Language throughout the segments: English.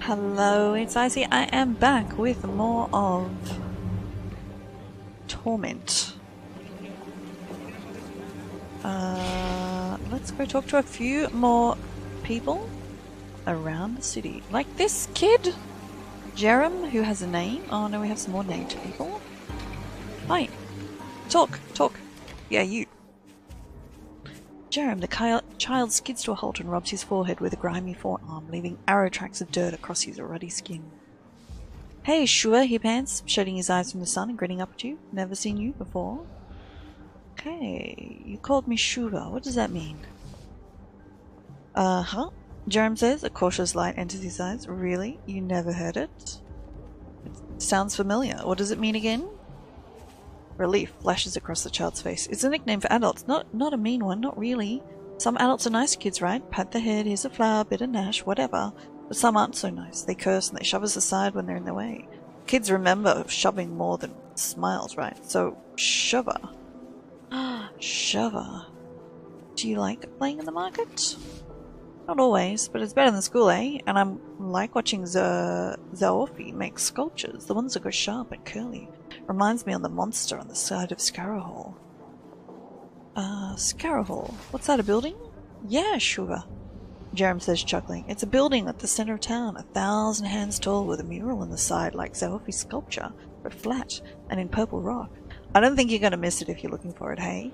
Hello, it's Icy. I am back with more of Torment. Let's go talk to a few more people around the city. Like this kid, Jerem, who has a name. Oh no, we have some more named people. Hi. Talk. Yeah, you. Jerem, the child skids to a halt and rubs his forehead with a grimy forearm, leaving arrow tracks of dirt across his ruddy skin. Hey, Shua, he pants, shutting his eyes from the sun and grinning up at you. Never seen you before. Okay, you called me Shua. What does that mean? Uh-huh. Jerem says, a cautious light enters his eyes. Really? You never heard it? It sounds familiar. What does it mean again? Relief flashes across the child's face. It's a nickname for adults. Not a mean one, not really. Some adults are nice kids, right? Pat the head, here's a flower, bit of Nash, whatever. But some aren't so nice. They curse and they shove us aside when they're in their way. Kids remember shoving more than smiles, right? So, shover. Shover. Do you like playing in the market? Not always, but it's better than school, eh? And I'm like watching Zaofi make sculptures. The ones that go sharp and curly. Reminds me of the monster on the side of Scarrow. Scarrow. What's that, a building? Yeah, sure. Jerem says, chuckling. It's a building at the center of town, 1,000 hands tall with a mural on the side like Zaofi's sculpture, but flat and in purple rock. I don't think you're going to miss it if you're looking for it, hey?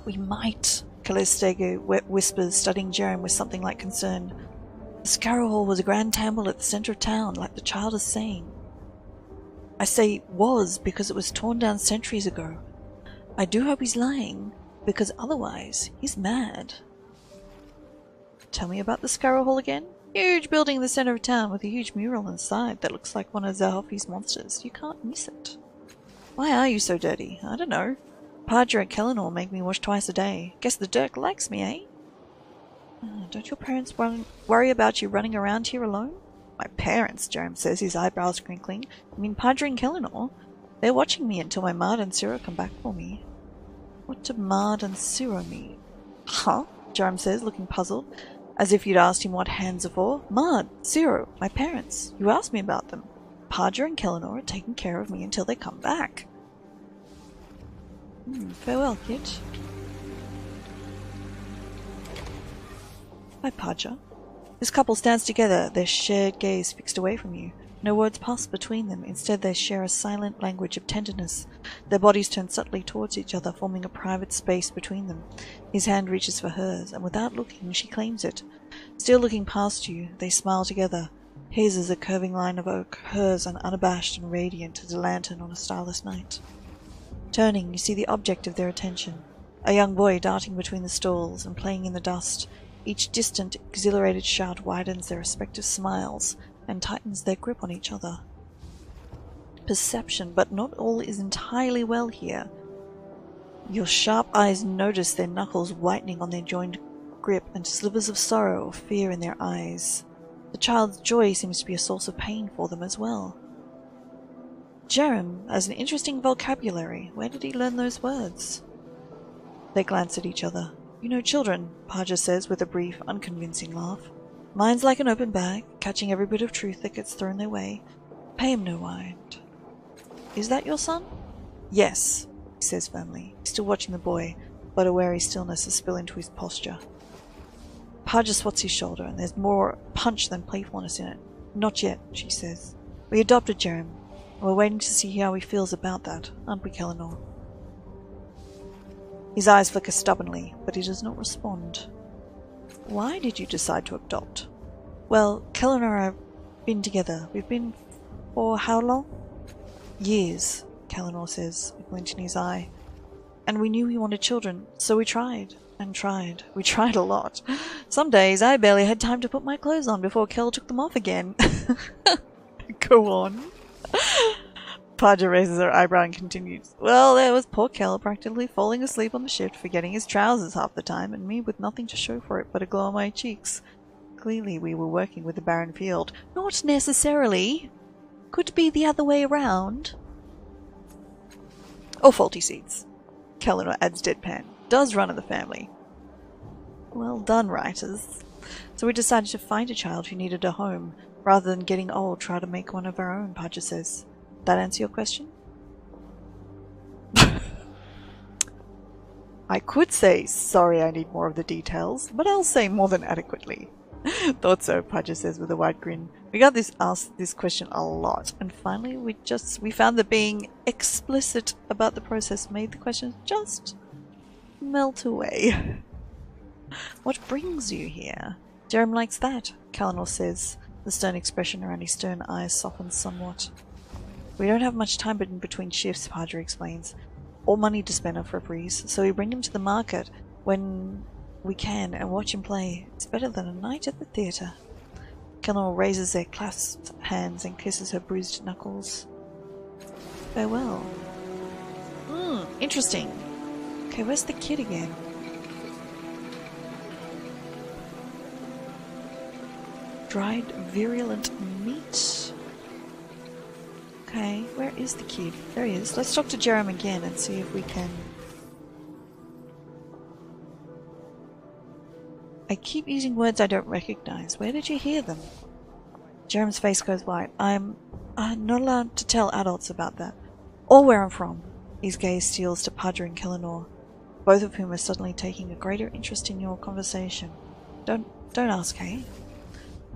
We might, Callistego whispers, studying Jerem with something like concern. The Scarrow Hall was a grand temple at the center of town, like the child is saying. I say was because it was torn down centuries ago. I do hope he's lying, because otherwise he's mad. Tell me about the Scarrow Hall again? Huge building in the center of town with a huge mural inside that looks like one of Zahofi's monsters. You can't miss it. Why are you so dirty? I don't know. Padre and Kellenor make me wash twice a day. Guess the Dirk likes me, eh? Don't your parents worry about you running around here alone? My parents, Jerem says, his eyebrows crinkling. I mean Padre and Kellenor. They're watching me until my Mard and Ciro come back for me. What do Mard and Ciro mean? Huh? Jerem says, looking puzzled, as if you'd asked him what hands are for. Mard, Ciro, my parents. You asked me about them. Padre and Kellenor are taking care of me until they come back. Farewell, kid. Bye, Padre. This couple stands together, their shared gaze fixed away from you. No words pass between them. Instead, they share a silent language of tenderness. Their bodies turn subtly towards each other, forming a private space between them. His hand reaches for hers, and without looking, she claims it. Still looking past you, they smile together. His is a curving line of oak, hers unabashed and radiant as a lantern on a starless night. Turning, you see the object of their attention. A young boy darting between the stalls and playing in the dust. Each distant, exhilarated shout widens their respective smiles and tightens their grip on each other. Perception, but not all is entirely well here. Your sharp eyes notice their knuckles whitening on their joined grip and slivers of sorrow or fear in their eyes. The child's joy seems to be a source of pain for them as well. Jerem has an interesting vocabulary. Where did he learn those words? They glance at each other. You know children, Padre says with a brief, unconvincing laugh. Mine's like an open bag, catching every bit of truth that gets thrown their way. Pay him no mind. Is that your son? Yes, he says firmly, still watching the boy, but a wary stillness has spilled into his posture. Padre swats his shoulder, and there's more punch than playfulness in it. Not yet, she says. We adopted Jerem, and we're waiting to see how he feels about that, aren't we, Kellenor? His eyes flicker stubbornly, but he does not respond. Why did you decide to adopt? Well, Kellenor and I have been together. We've been for how long? Years, Kellenor says, a glint in his eye. And we knew we wanted children, so we tried. And tried. We tried a lot. Some days I barely had time to put my clothes on before Kel took them off again. Go on. Padre raises her eyebrow and continues. Well, there was poor Kel practically falling asleep on the shift, forgetting his trousers half the time, and me with nothing to show for it but a glow on my cheeks. Clearly we were working with a barren field. Not necessarily. Could be the other way around. Or faulty seeds. Kellenor adds deadpan. Does run in the family. Well done, writers. So we decided to find a child who needed a home, rather than getting old, try to make one of our own, Padgett says. That answer your question? I could say, sorry, I need more of the details, but I'll say more than adequately. Thought so, Padgett says with a wide grin. We got asked this question a lot, and finally we found that being explicit about the process made the questions just melt away. What brings you here? Jerem likes that, Kalanor says. The stern expression around his stern eyes softens somewhat. We don't have much time in between shifts, Padgett explains. Or money to spend on fripperies, so we bring him to the market when we can and watch him play. It's better than a night at the theatre. Kalanor raises their clasped hands and kisses her bruised knuckles. Farewell. Interesting. Okay, where's the kid again? Dried virulent meat. Okay, where is the kid? There he is. Let's talk to Jerem again and see if we can... I keep using words I don't recognize. Where did you hear them? Jerem's face goes white. I'm not allowed to tell adults about that. Or where I'm from. His gaze steals to Padgett and Kalanor, both of whom are suddenly taking a greater interest in your conversation. Don't ask, hey?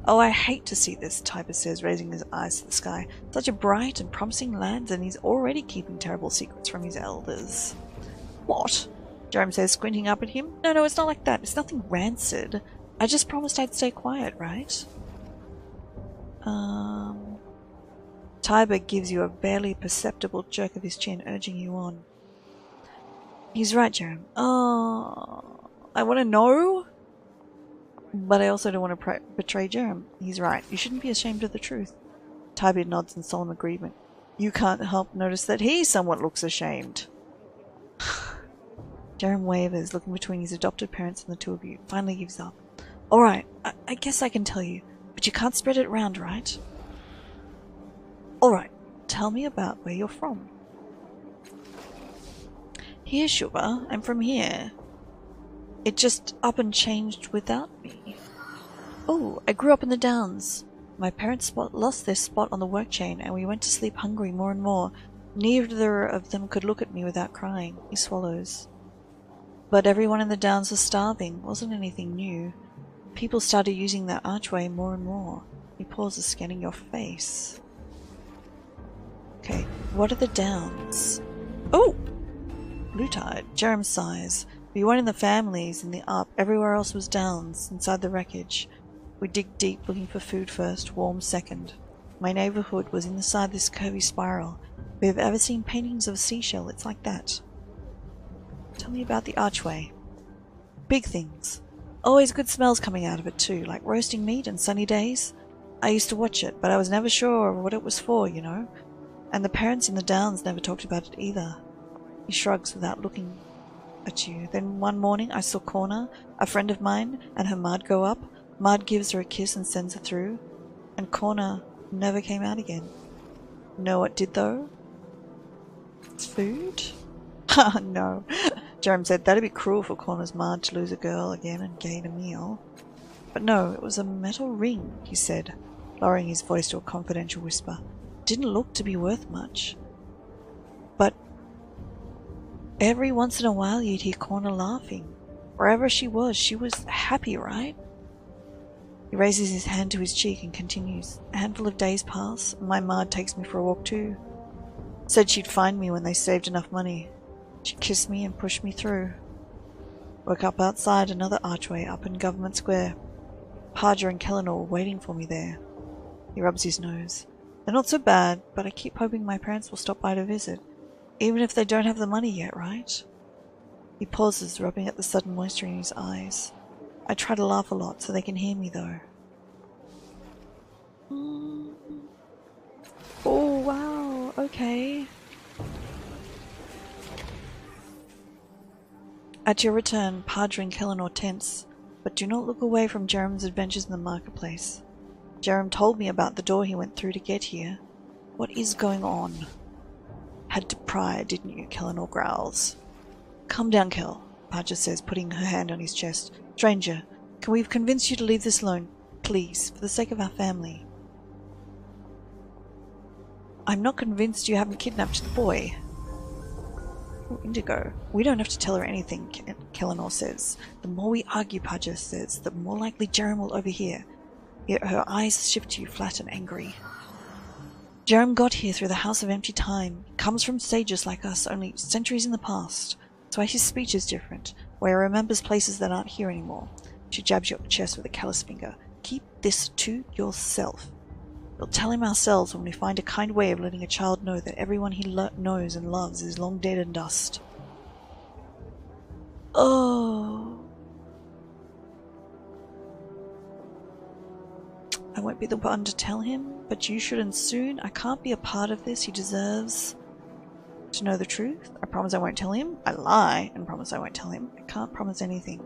Oh, I hate to see this, Typer says, raising his eyes to the sky. Such a bright and promising lad, and he's already keeping terrible secrets from his elders. What? Jerem says, squinting up at him. No, it's not like that. It's nothing rancid. I just promised I'd stay quiet, right? Tyber gives you a barely perceptible jerk of his chin, urging you on. He's right, Jerem. Oh, I want to know, but I also don't want to betray Jerem. He's right. You shouldn't be ashamed of the truth. Tyber nods in solemn agreement. You can't help notice that he somewhat looks ashamed. Jerem wavers, looking between his adopted parents and the two of you. Finally gives up. Alright, I guess I can tell you, but you can't spread it around, right? Alright, tell me about where you're from. Here, Shuba, I'm from here. It just up and changed without me. Oh, I grew up in the Downs. My parents lost their spot on the work chain, and we went to sleep hungry more and more. Neither of them could look at me without crying. He swallows. But everyone in the Downs was starving. Wasn't anything new. People started using that archway more and more. He pauses, scanning your face. Okay, what are the Downs? Oh! Blue Tide. Jerem sighs. We weren't in the families, in the up. Everywhere else was Downs, inside the wreckage. We dig deep, looking for food first, warm second. My neighborhood was inside this curvy spiral. If you've ever seen paintings of a seashell, it's like that. Tell me about the archway. Big things. Always good smells coming out of it too, like roasting meat and sunny days. I used to watch it, but I was never sure of what it was for, you know. And the parents in the Downs never talked about it either. He shrugs without looking at you. Then one morning I saw Corna, a friend of mine, and her Mard go up. Mard gives her a kiss and sends her through. And Corna never came out again. Know what did though? Food? Ha, no. Jerem said that'd be cruel for Corna's Mard to lose a girl again and gain a meal. But no, it was a metal ring, he said, lowering his voice to a confidential whisper. Didn't look to be worth much. But every once in a while you'd hear Corna laughing. Wherever she was happy, right? He raises his hand to his cheek and continues. A handful of days pass, and my Mard takes me for a walk too. Said she'd find me when they saved enough money. She kissed me and pushed me through. Woke up outside another archway up in Government Square. Padgett and Kalanor were waiting for me there. He rubs his nose. They're not so bad, but I keep hoping my parents will stop by to visit. Even if they don't have the money yet, right? He pauses, rubbing at the sudden moisture in his eyes. I try to laugh a lot so they can hear me though. Oh wow, okay. At your return, Padgett and Kalanor tense, but do not look away from Jerem's adventures in the marketplace. Jerem told me about the door he went through to get here. What is going on? Had to pry, didn't you? Kalanor growls. Calm down, Kel, Padgett says, putting her hand on his chest. Stranger, can we've convinced you to leave this alone? Please, for the sake of our family. I'm not convinced you haven't kidnapped the boy. Oh, Indigo. We don't have to tell her anything, Kellenor says. The more we argue, Paja says, the more likely Jerem will overhear. Yet her eyes shift to you, flat and angry. Jerem got here through the House of Empty Time. He comes from sages like us, only centuries in the past. That's why his speech is different, where he remembers places that aren't here anymore. She jabs you up the chest with a callous finger. Keep this to yourself. We'll tell him ourselves when we find a kind way of letting a child know that everyone he knows and loves is long dead and dust. Oh. I won't be the one to tell him, but you shouldn't soon. I can't be a part of this. He deserves to know the truth. I promise I won't tell him. I lie and promise I won't tell him. I can't promise anything.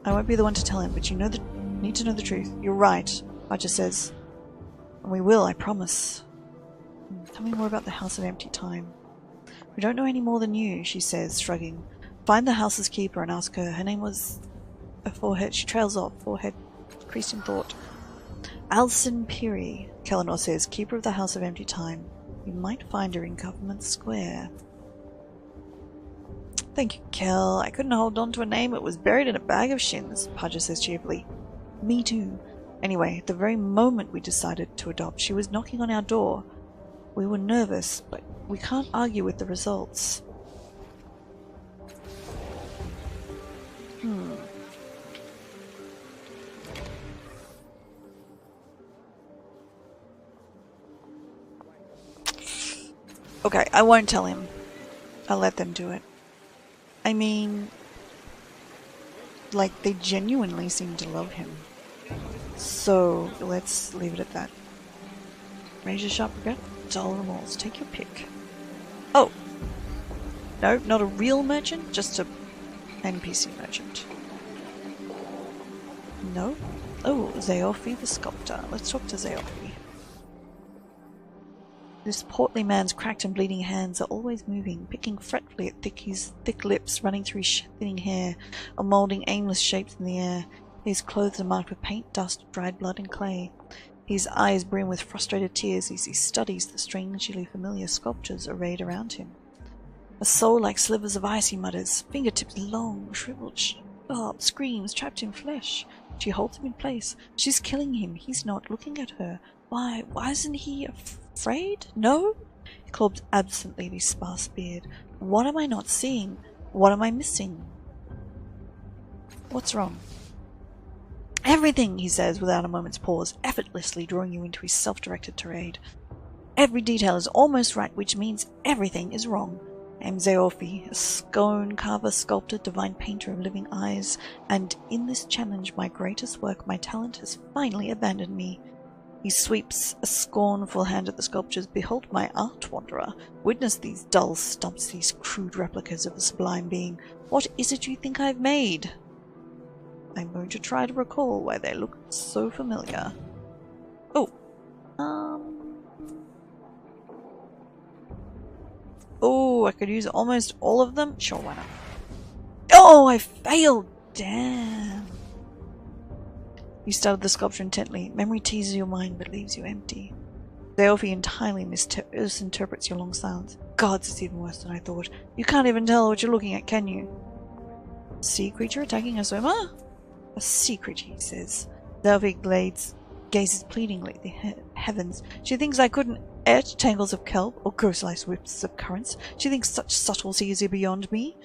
I won't be the one to tell him, but you need to know the truth. You're right, Paja says. And we will, I promise. Tell me more about the House of Empty Time. We don't know any more than you, she says, shrugging. Find the house's keeper and ask her. Her name was... A forehead. She trails off. Forehead creased in thought. Alison Peary, Kellenor says, keeper of the House of Empty Time. You might find her in Government Square. Thank you, Kel. I couldn't hold on to a name. It was buried in a bag of shins, Paja says cheerfully. Me too. Anyway, at the very moment we decided to adopt, she was knocking on our door. We were nervous, but we can't argue with the results. Okay, I won't tell him. I'll let them do it. I mean, like, they genuinely seem to love him. So, let's leave it at that. Razor sharp regret, dull remorse. Take your pick. Oh! No, not a real merchant, just a NPC merchant. No? Oh, Zeofi the sculptor. Let's talk to Zeofi. This portly man's cracked and bleeding hands are always moving, picking fretfully at his thick lips, running through his thinning hair, or moulding aimless shapes in the air. His clothes are marked with paint, dust, dried blood, and clay. His eyes brim with frustrated tears as he studies the strangely familiar sculptures arrayed around him. A soul like slivers of ice, he mutters, fingertips long, shriveled, sharp screams trapped in flesh. She holds him in place. She's killing him. He's not looking at her. Why isn't he afraid? No? He clubs absently at his sparse beard. What am I not seeing? What am I missing? What's wrong? Everything, he says without a moment's pause, effortlessly drawing you into his self-directed tirade. Every detail is almost right, which means everything is wrong. I am Zeofi, a stone carver, sculptor, divine painter of living eyes, and in this challenge, my greatest work, my talent has finally abandoned me. He sweeps a scornful hand at the sculptures. Behold my art, wanderer. Witness these dull stumps, these crude replicas of the sublime being. What is it you think I've made? I'm going to try to recall why they look so familiar. Oh. Oh, I could use almost all of them? Sure, why not? Oh, I failed! Damn. You studied the sculpture intently. Memory teases your mind but leaves you empty. Zeofi entirely misinterprets your long silence. Gods, it's even worse than I thought. You can't even tell what you're looking at, can you? Sea creature attacking a swimmer? A sea creature, he says. Zeofi gazes pleadingly at the heavens. She thinks I couldn't etch tangles of kelp or ghost-like wisps of currents. She thinks such subtleties are beyond me.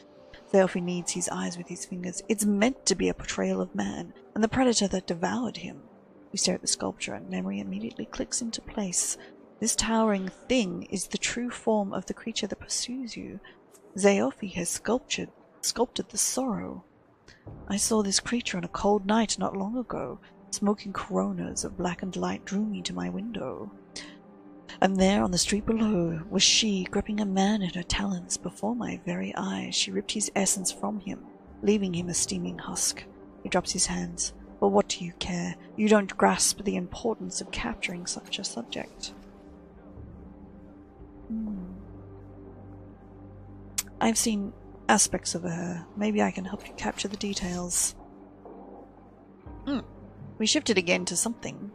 Zeofi kneads his eyes with his fingers. It's meant to be a portrayal of man, and the predator that devoured him. You stare at the sculpture, and memory immediately clicks into place. This towering thing is the true form of the creature that pursues you. Zeofi has sculpted the sorrow. I saw this creature on a cold night not long ago. Smoking coronas of blackened light drew me to my window. And there, on the street below, was she, gripping a man in her talons before my very eyes. She ripped his essence from him, leaving him a steaming husk. He drops his hands. But what do you care? You don't grasp the importance of capturing such a subject. I've seen aspects of her. Maybe I can help you capture the details. We shifted again to something.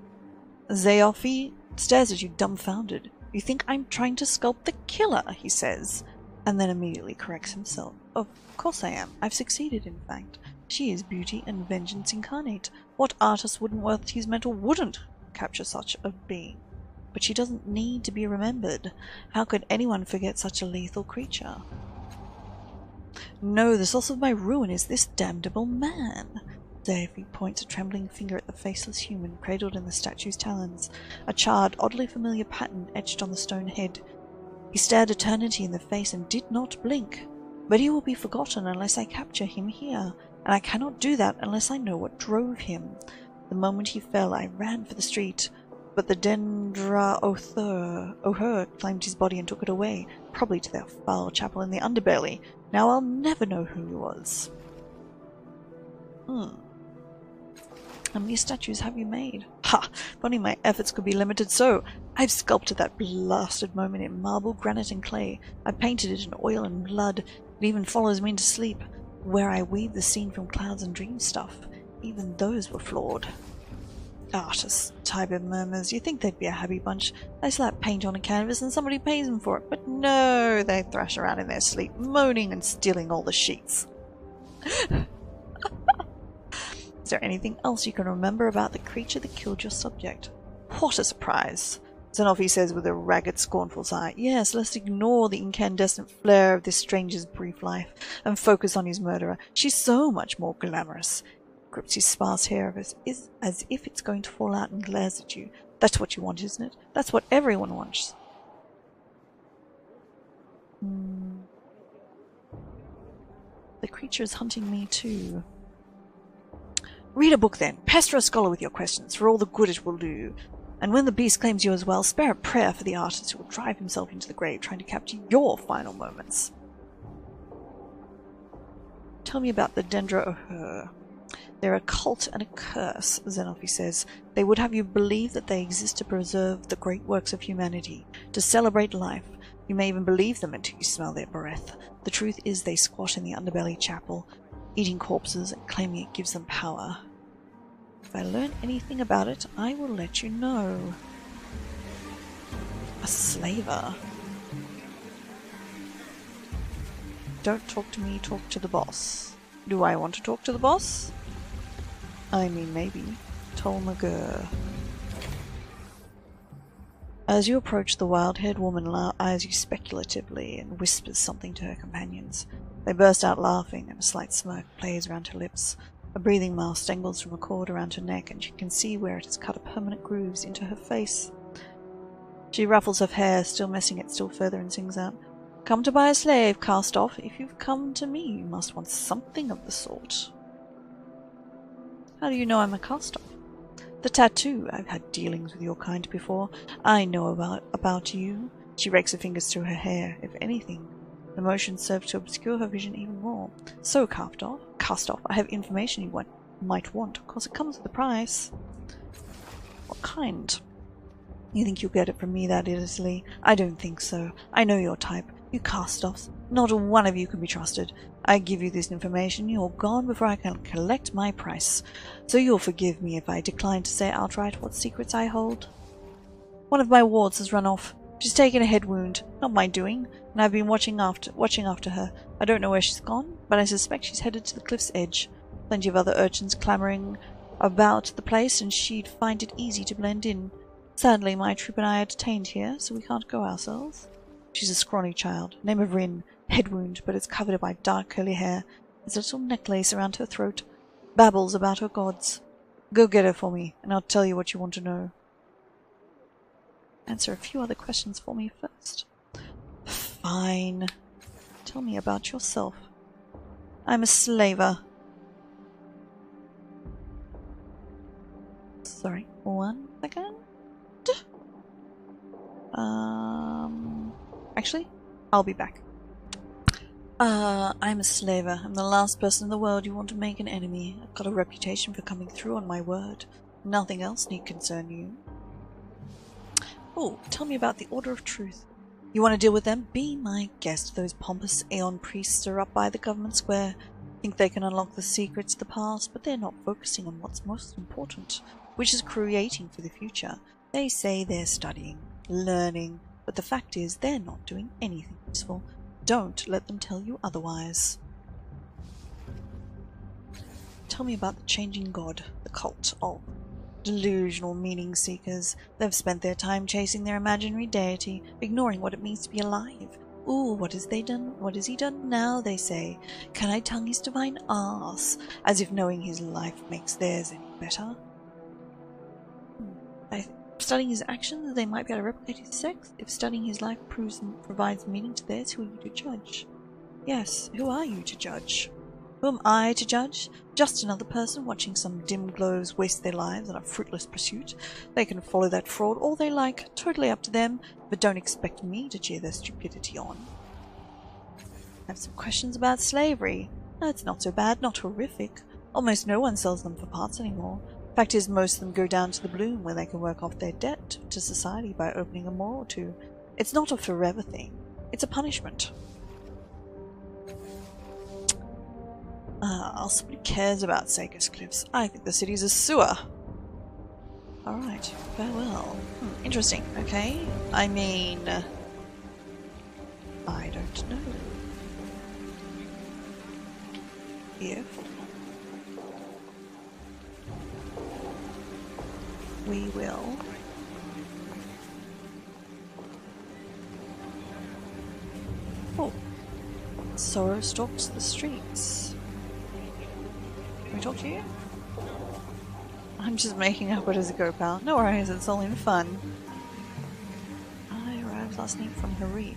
Zeofi stares at you dumbfounded. You think I'm trying to sculpt the killer, he says, and then immediately corrects himself. Of course I am. I've succeeded, in fact. She is beauty and vengeance incarnate. What artist worth his metal wouldn't capture such a being? But she doesn't need to be remembered. How could anyone forget such a lethal creature? No, the source of my ruin is this damnable man. Davy points a trembling finger at the faceless human cradled in the statue's talons, a charred, oddly familiar pattern etched on the stone head. He stared eternity in the face and did not blink. But he will be forgotten unless I capture him here, and I cannot do that unless I know what drove him. The moment he fell, I ran for the street, but the Dendra O'Her claimed his body and took it away, probably to their foul chapel in the underbelly. Now I'll never know who he was. How many statues have you made? Ha! If only my efforts could be limited so. I've sculpted that blasted moment in marble, granite, and clay. I've painted it in oil and blood. It even follows me into sleep, where I weave the scene from clouds and dream stuff. Even those were flawed. Artists, Tiber murmurs. You think they'd be a happy bunch. They slap paint on a canvas and somebody pays them for it. But no, they thrash around in their sleep, moaning and stealing all the sheets. Is there anything else you can remember about the creature that killed your subject? What a surprise! Xenophii says with a ragged, scornful sigh. Yes, let's ignore the incandescent flare of this stranger's brief life and focus on his murderer. She's so much more glamorous. Grips his sparse hair as if it's going to fall out and glares at you. That's what you want, isn't it? That's what everyone wants. The creature is hunting me too. Read a book then. Pester a scholar with your questions, for all the good it will do. And when the beast claims you as well, spare a prayer for the artist who will drive himself into the grave trying to capture your final moments. Tell me about the Dendra O'Her. They're a cult and a curse, Xenophii says. They would have you believe that they exist to preserve the great works of humanity, to celebrate life. You may even believe them until you smell their breath. The truth is they squat in the underbelly chapel, eating corpses and claiming it gives them power. If I learn anything about it, I will let you know. A slaver. Don't talk to me, talk to the boss. Do I want to talk to the boss? I mean, maybe. Tolmagur. As you approach, the wild-haired woman eyes you speculatively and whispers something to her companions. They burst out laughing, and a slight smirk plays around her lips. A breathing mask dangles from a cord around her neck, and you can see where it has cut permanent grooves into her face. She ruffles her hair, still messing it still further, and sings out, "Come to buy a slave, cast off. If you've come to me, you must want something of the sort." How do you know I'm a cast-off? The tattoo. I've had dealings with your kind before. I know about you. She rakes her fingers through her hair. If anything, the motion serves to obscure her vision even more. So, cast off, I have information you might want. Of course, it comes with a price. What kind? You think you'll get it from me that easily? I don't think so. I know your type. You cast-offs. Not one of you can be trusted. I give you this information, you're gone before I can collect my price. So you'll forgive me if I decline to say outright what secrets I hold. One of my wards has run off. She's taken a head wound, not my doing, and I've been watching after her. I don't know where she's gone, but I suspect she's headed to the cliff's edge. Plenty of other urchins clamoring about the place, and she'd find it easy to blend in. Sadly, my troop and I are detained here, so we can't go ourselves. She's a scrawny child, name of Rin, head wound, but it's covered by dark curly hair. There's a little necklace around her throat. Babbles about her gods. Go get her for me, and I'll tell you what you want to know. Answer a few other questions for me first. Fine. Tell me about yourself. I'm a slaver. Sorry, 1 second. Actually, I'll be back. I'm a slaver. I'm the last person in the world you want to make an enemy. I've got a reputation for coming through on my word. Nothing else need concern you. Oh, tell me about the Order of Truth. You want to deal with them? Be my guest. Those pompous Aeon priests are up by the government square. Think they can unlock the secrets of the past, but they're not focusing on what's most important, which is creating for the future. They say they're studying, learning, but the fact is they're not doing anything useful. Don't let them tell you otherwise. Tell me about the changing god, the cult of delusional meaning seekers. They've spent their time chasing their imaginary deity, ignoring what it means to be alive. Ooh, what has he done now, they say. Can I tongue his divine arse? As if knowing his life makes theirs any better. Studying his actions, they might be able to replicate his sex. If studying his life provides meaning to theirs, who are you to judge? Yes, who are you to judge? Who am I to judge? Just another person watching some dim glows waste their lives on a fruitless pursuit. They can follow that fraud all they like, totally up to them, but don't expect me to cheer their stupidity on. I have some questions about slavery. It's not so bad, not horrific. Almost no one sells them for parts anymore. Fact is, most of them go down to the Bloom where they can work off their debt to society by opening a more or two. It's not a forever thing. It's a punishment. Somebody cares about Saker's Cliffs. I think the city's a sewer. Alright, farewell. Interesting, okay. I mean... I don't know. If we will sorrow stalks the streets. Can we talk to you? I'm just making up it as a go, pal. No worries, it's all in fun. I arrived last night from Harif.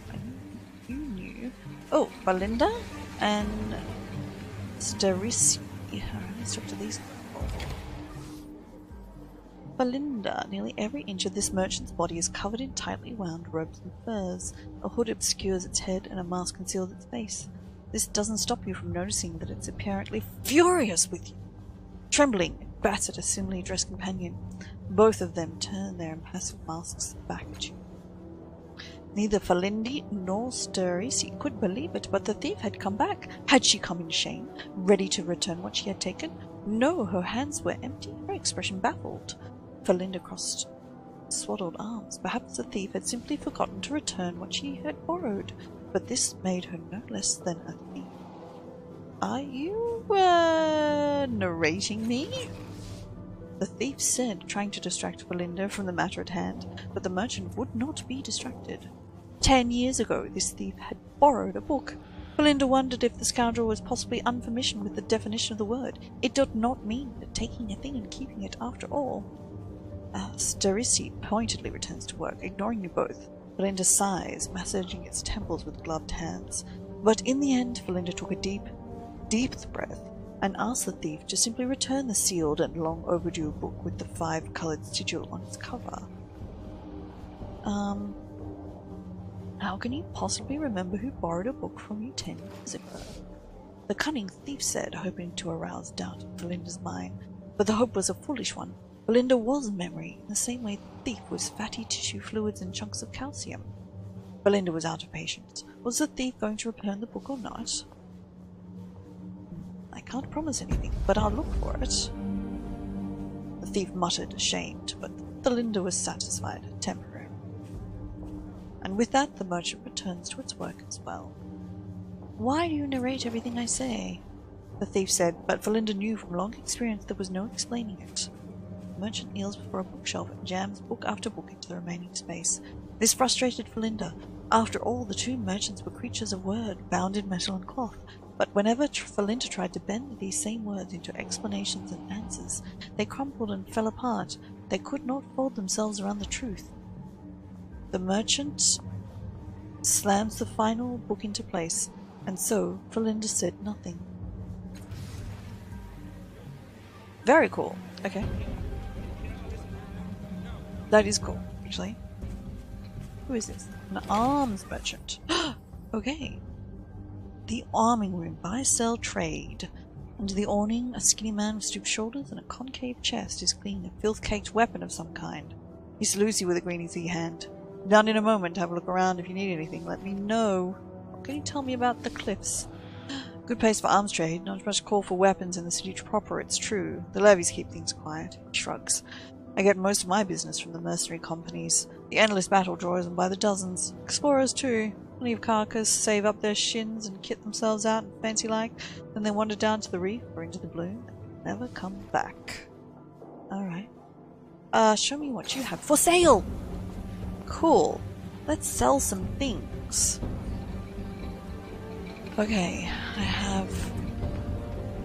You knew. Oh, Belinda and Starisi. Alright, let's talk to these people. Belinda, nearly every inch of this merchant's body is covered in tightly wound robes and furs. A hood obscures its head and a mask conceals its face. This doesn't stop you from noticing that it's apparently furious with you. Trembling, it bats at a similarly dressed companion. Both of them turn their impassive masks back at you. Neither Falindi nor Starisi could believe it, but the thief had come back. Had she come in shame, ready to return what she had taken? No, her hands were empty, her expression baffled. Falinda crossed swaddled arms. Perhaps the thief had simply forgotten to return what she had borrowed, but this made her no less than a thief. Are you, narrating me? The thief said, trying to distract Belinda from the matter at hand, but the merchant would not be distracted. 10 years ago, this thief had borrowed a book. Belinda wondered if the scoundrel was possibly unfamiliar with the definition of the word. It did not mean that taking a thing and keeping it after all. Starisi pointedly returns to work, ignoring you both. Belinda sighs, massaging its temples with gloved hands. But in the end, Belinda took a deep breath and asked the thief to simply return the sealed and long overdue book with the 5-coloured sigil on its cover. How can you possibly remember who borrowed a book from you 10 years ago? The cunning thief said, hoping to arouse doubt in Belinda's mind. But the hope was a foolish one. Belinda was memory, in the same way the thief was fatty tissue fluids and chunks of calcium. Belinda was out of patience. Was the thief going to return the book or not? I can't promise anything, but I'll look for it. The thief muttered, ashamed, but Belinda was satisfied, temporarily. And with that, the merchant returns to its work as well. Why do you narrate everything I say? The thief said, but Belinda knew from long experience there was no explaining it. The merchant kneels before a bookshelf and jams book after book into the remaining space. This frustrated Belinda. After all, the two merchants were creatures of word, bound in metal and cloth. But whenever Belinda tried to bend these same words into explanations and answers, they crumpled and fell apart. They could not fold themselves around the truth. The merchant slams the final book into place, and so Belinda said nothing. Very cool. Okay. That is cool, actually. Who is this? An arms merchant. Okay. The arming room. Buy, sell, trade. Under the awning, a skinny man with stooped shoulders and a concave chest is cleaning a filth-caked weapon of some kind. He salutes you with a green easy hand. Down in a moment. Have a look around. If you need anything, let me know. What can you tell me about the cliffs? Good place for arms trade. Not much call for weapons in the city proper, it's true. The levies keep things quiet. He shrugs. I get most of my business from the mercenary companies. The endless battle draws them by the dozens. Explorers too. Plenty of carcass, save up their shins and kit themselves out and fancy like. Then they wander down to the reef or into the bloom and never come back. Alright. Show me what you have for sale! Cool. Let's sell some things. Okay, I have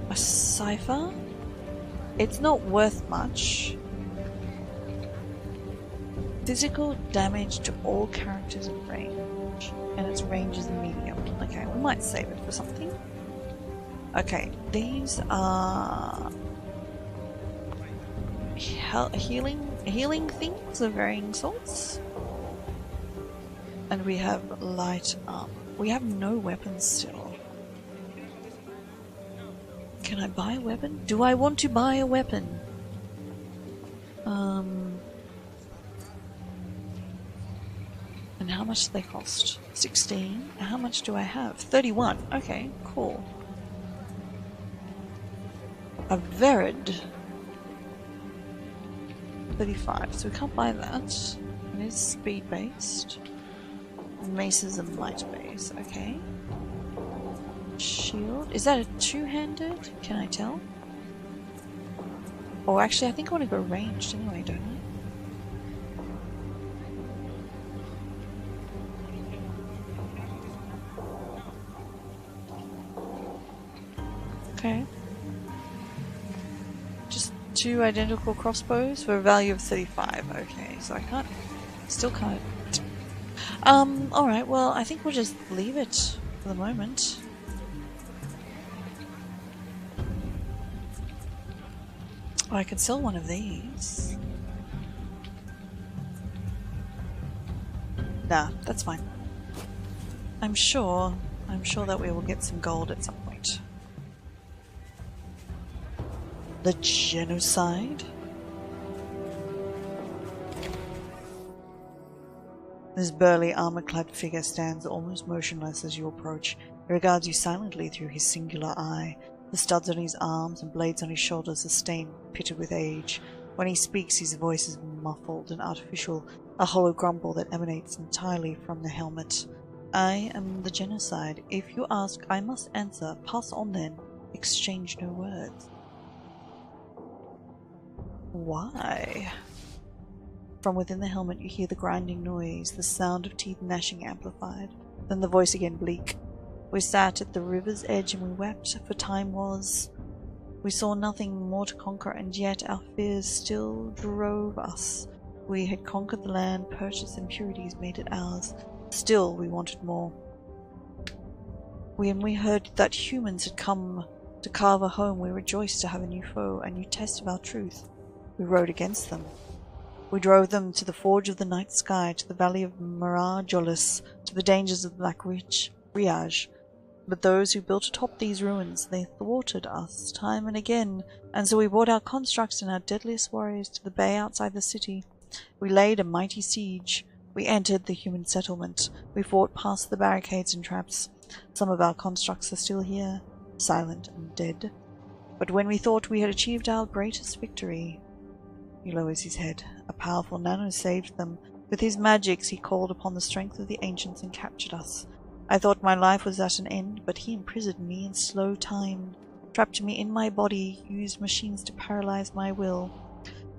a cipher. It's not worth much. Physical damage to all characters in range. And its range is medium. Okay, we might save it for something. Okay, these are healing things of varying sorts. And we have light armor. We have no weapons still. Can I buy a weapon? Do I want to buy a weapon? And how much do they cost? 16. How much do I have? 31. Okay, cool. A Verid. 35. So we can't buy that. It is speed based. Maces and light base. Okay. Shield. Is that a two-handed? Can I tell? Oh, actually, I think I want to go ranged anyway, don't I? Okay. Just two identical crossbows for a value of 35. Okay, so I can't... Still can't... alright, well, I think we'll just leave it for the moment. Oh, I could sell one of these. Nah, that's fine. I'm sure that we will get some gold at some point. The genocide? This burly, armor-clad figure stands almost motionless as you approach. He regards you silently through his singular eye. The studs on his arms and blades on his shoulders are stained, pitted with age. When he speaks, his voice is muffled and artificial, a hollow grumble that emanates entirely from the helmet. I am the genocide. If you ask, I must answer. Pass on then. Exchange no words. Why? From within the helmet you hear the grinding noise, the sound of teeth gnashing amplified. Then the voice again, bleak. We sat at the river's edge and we wept, for time was. We saw nothing more to conquer, and yet our fears still drove us. We had conquered the land, purchased impurities, made it ours. Still we wanted more. When we heard that humans had come to carve a home, we rejoiced to have a new foe, a new test of our truth. We rode against them. We drove them to the forge of the night sky, to the valley of Mirajolis, to the dangers of the Black Riage. But those who built atop these ruins, they thwarted us time and again, and so we brought our constructs and our deadliest warriors to the bay outside the city. We laid a mighty siege. We entered the human settlement. We fought past the barricades and traps. Some of our constructs are still here, silent and dead. But when we thought we had achieved our greatest victory... He lowers his head. A powerful nano saved them. With his magics he called upon the strength of the ancients and captured us. I thought my life was at an end, but he imprisoned me in slow time, trapped me in my body, used machines to paralyze my will.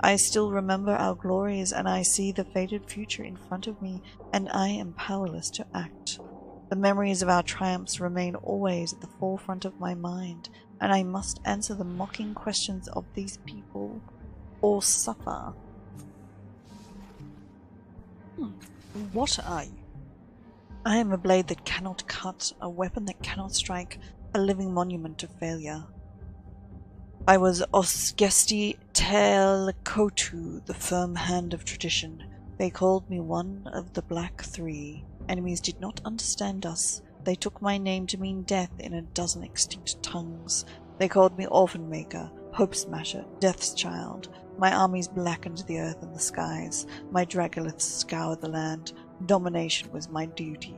I still remember our glories, and I see the fated future in front of me, and I am powerless to act. The memories of our triumphs remain always at the forefront of my mind, and I must answer the mocking questions of these people, or suffer. What are you? I am a blade that cannot cut, a weapon that cannot strike, a living monument of failure. I was Osgesti Telkotu, the firm hand of tradition. They called me one of the Black Three. Enemies did not understand us. They took my name to mean death in a dozen extinct tongues. They called me Orphan Maker, Hope Smasher, Death's Child. My armies blackened the earth and the skies. My dragoliths scoured the land. Domination was my duty.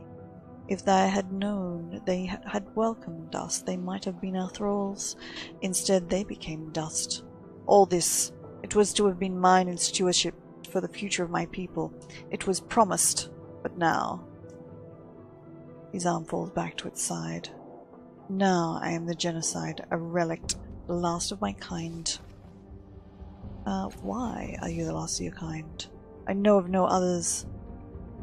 If they had known they had welcomed us, they might have been our thralls. Instead, they became dust. All this, it was to have been mine in stewardship for the future of my people. It was promised, but now... His arm falls back to its side. Now I am the genocide, a relict, the last of my kind. Why are you the last of your kind? I know of no others.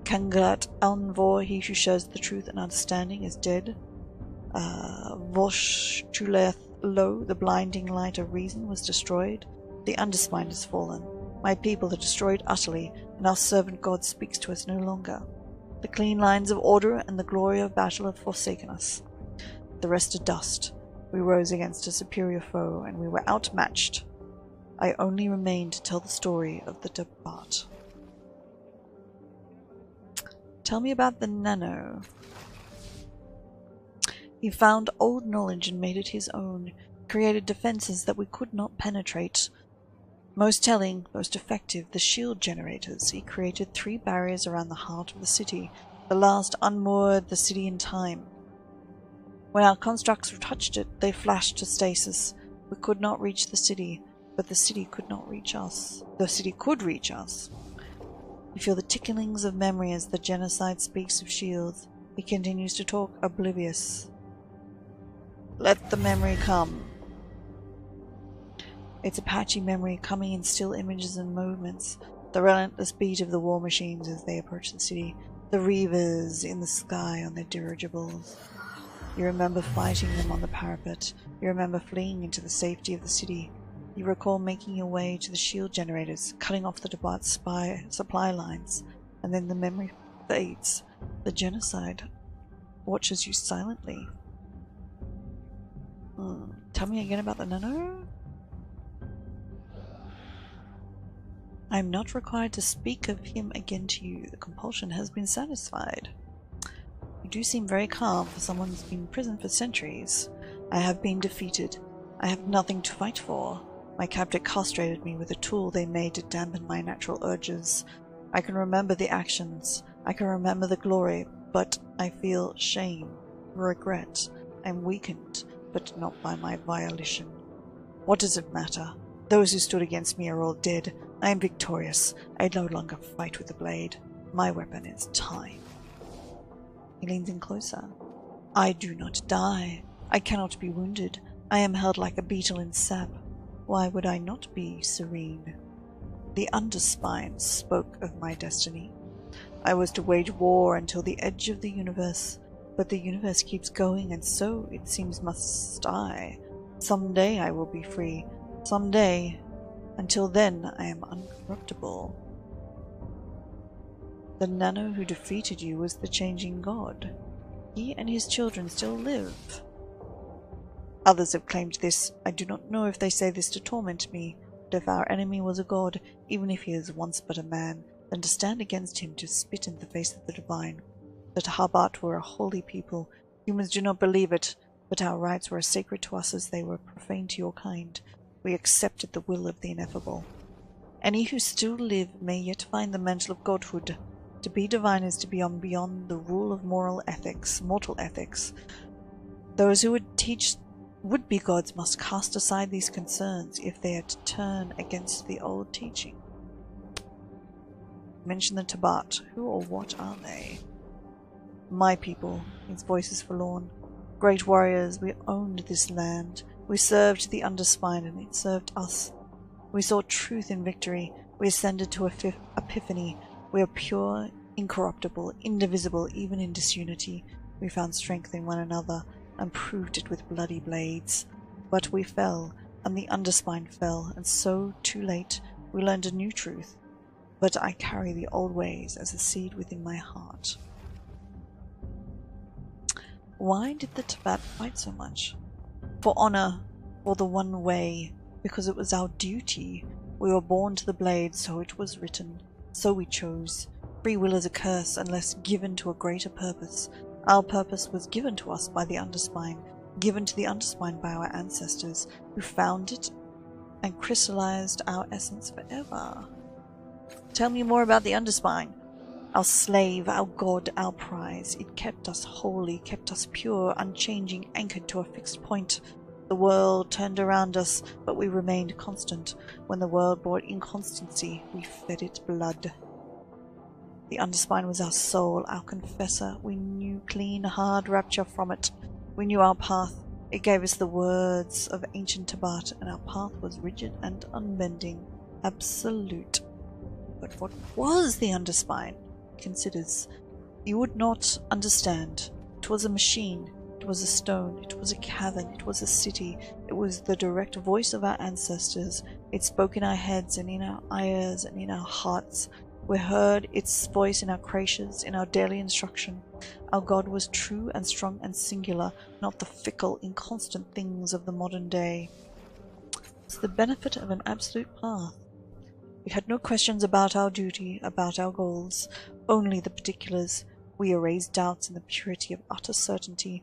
Kangat Alnvor, he who shows the truth and understanding, is dead. Vosh Tuleth Lo, the blinding light of reason, was destroyed. The Underspine has fallen. My people are destroyed utterly, and our servant God speaks to us no longer. The clean lines of order and the glory of battle have forsaken us. The rest are dust. We rose against a superior foe, and we were outmatched. I only remain to tell the story of the Tabat. Tell me about the Nano. He found old knowledge and made it his own, created defenses that we could not penetrate. Most telling, most effective, the shield generators. He created 3 barriers around the heart of the city. The last unmoored the city in time. When our constructs touched it, they flashed to stasis. We could not reach the city, but the city could not reach us. The city could reach us. You feel the ticklings of memory as the genocide speaks of shields. He continues to talk, oblivious. Let the memory come. It's a patchy memory coming in still images and movements. The relentless beat of the war machines as they approach the city. The reavers in the sky on their dirigibles. You remember fighting them on the parapet. You remember fleeing into the safety of the city. You recall making your way to the shield generators, cutting off the Tabat supply lines, and then the memory fades. The genocide watches you silently. Tell me again about the Nano? I am not required to speak of him again to you. The compulsion has been satisfied. You do seem very calm for someone who's been in prison for centuries. I have been defeated. I have nothing to fight for. My captor castrated me with a tool they made to dampen my natural urges. I can remember the actions. I can remember the glory, but I feel shame, regret. I'm weakened, but not by my violation. What does it matter? Those who stood against me are all dead. I am victorious. I no longer fight with the blade. My weapon is time. He leans in closer. I do not die. I cannot be wounded. I am held like a beetle in sap. Why would I not be serene? The Underspine spoke of my destiny. I was to wage war until the edge of the universe, but the universe keeps going, and so, it seems, must I. Someday I will be free. Someday. Until then, I am uncorruptible. The Nano who defeated you was the changing god. He and his children still live. Others have claimed this. I do not know if they say this to torment me, but if our enemy was a god, even if he is once but a man, then to stand against him, to spit in the face of the divine. That Habat were a holy people. Humans do not believe it, but our rites were as sacred to us as they were profane to your kind. We accepted the will of the ineffable. Any who still live may yet find the mantle of godhood. To be divine is to be beyond the rule of mortal ethics. Those who would teach would-be gods must cast aside these concerns if they are to turn against the old teaching. Mention the Tabat. Who or what are they? My people. His voice is forlorn. Great warriors, we owned this land. We served the Underspine, and it served us. We saw truth in victory. We ascended to epiphany. We are pure, incorruptible, indivisible, even in disunity. We found strength in one another, and proved it with bloody blades. But we fell, and the Underspine fell, and so, too late, we learned a new truth. But I carry the old ways as a seed within my heart. Why did the Tabat fight so much? For honor, for the one way, because it was our duty. We were born to the blade, so it was written. So we chose. Free will is a curse unless given to a greater purpose. Our purpose was given to us by the Underspine, given to the Underspine by our ancestors, who found it and crystallized our essence forever. Tell me more about the Underspine. Our slave, our god, our prize. It kept us holy, kept us pure, unchanging, anchored to a fixed point. The world turned around us, but we remained constant. When the world brought inconstancy, we fed it blood. The Underspine was our soul, our confessor. We knew clean, hard rapture from it. We knew our path. It gave us the words of ancient Tabat, and our path was rigid and unbending, absolute. But what was the Underspine? Considers. You would not understand. It was a machine. It was a stone. It was a cavern. It was a city. It was the direct voice of our ancestors. It spoke in our heads and in our ears and in our hearts. We heard its voice in our creches, in our daily instruction. Our God was true and strong and singular, not the fickle, inconstant things of the modern day. It's the benefit of an absolute path. We had no questions about our duty, about our goals, only the particulars. We erased doubts in the purity of utter certainty.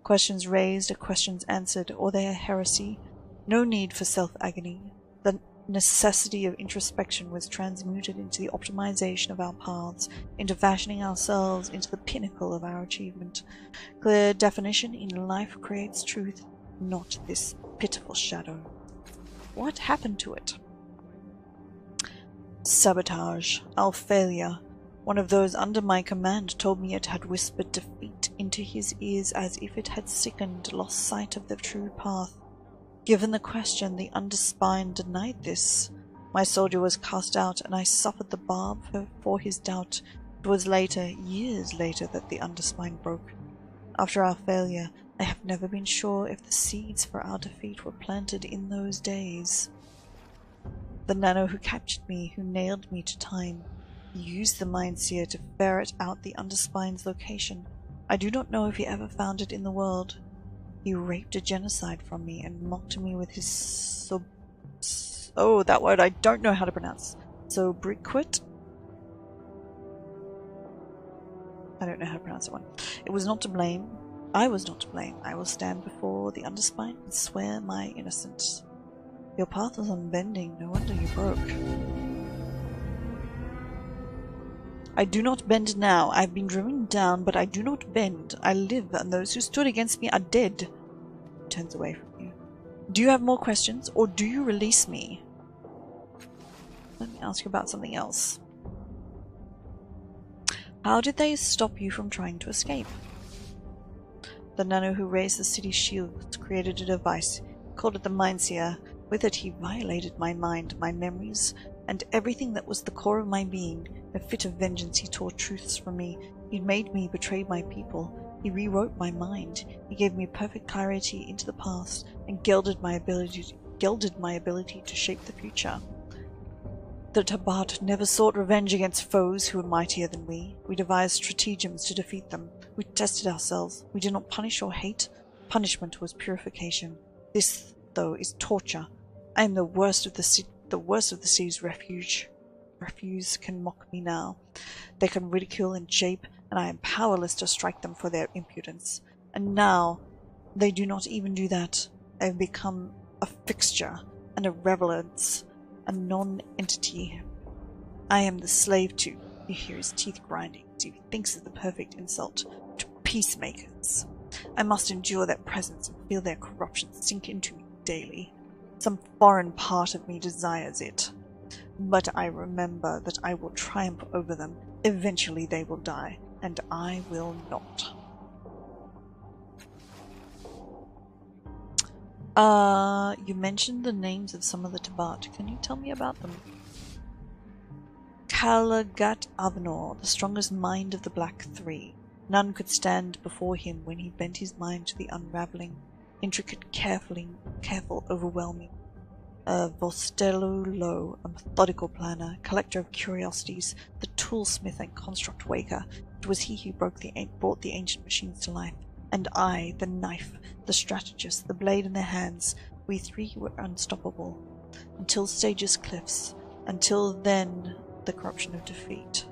Questions raised are questions answered, or they are heresy. No need for self-agony. The necessity of introspection was transmuted into the optimization of our paths, into fashioning ourselves into the pinnacle of our achievement. Clear definition in life creates truth, not this pitiful shadow. What happened to it? Sabotage, our failure. One of those under my command told me it had whispered defeat into his ears as if it had sickened, lost sight of the true path. Given the question, the Underspine denied this. My soldier was cast out, and I suffered the barb for his doubt. It was later, years later, that the Underspine broke. After our failure, I have never been sure if the seeds for our defeat were planted in those days. The Nano who captured me, who nailed me to time, used the Mindseer to ferret out the Underspine's location. I do not know if he ever found it in the world. He raped a genocide from me and mocked me with his oh, that word I don't know how to pronounce. Sobriquet? I don't know how to pronounce that one. It was not to blame. I was not to blame. I will stand before the Underspine and swear my innocence. Your path was unbending. No wonder you broke. I do not bend now. I have been driven down, but I do not bend. I live, and those who stood against me are dead. He turns away from you. Do you have more questions, or do you release me? Let me ask you about something else. How did they stop you from trying to escape? The Nano who raised the city's shields created a device, called it the Mindseer. With it he violated my mind, my memories, and everything that was the core of my being. In a fit of vengeance he tore truths from me. He made me betray my people. He rewrote my mind. He gave me perfect clarity into the past and gilded my ability to shape the future. The Tabat never sought revenge against foes who were mightier than we. We devised stratagems to defeat them. We tested ourselves. We did not punish or hate. Punishment was purification. This, though, is torture. I am the worst of the sea's refuge. Refuse can mock me now. They can ridicule and jape, and I am powerless to strike them for their impudence. And now, they do not even do that. They have become a fixture and a relevance, a non-entity. I am the slave to, you hear his teeth grinding as he thinks of the perfect insult, to peacemakers. I must endure their presence and feel their corruption sink into me daily. Some foreign part of me desires it. But I remember that I will triumph over them. Eventually they will die, and I will not. You mentioned the names of some of the Tabat. Can you tell me about them? Kalagat Avnor, the strongest mind of the Black Three. None could stand before him when he bent his mind to the unraveling, intricate, careful, overwhelming. Vostello Low, a methodical planner, collector of curiosities, the toolsmith and construct waker. It was he who brought the ancient machines to life. And I, the knife, the strategist, the blade in their hands, we three were unstoppable. Until Stage's cliffs. Until then, the corruption of defeat.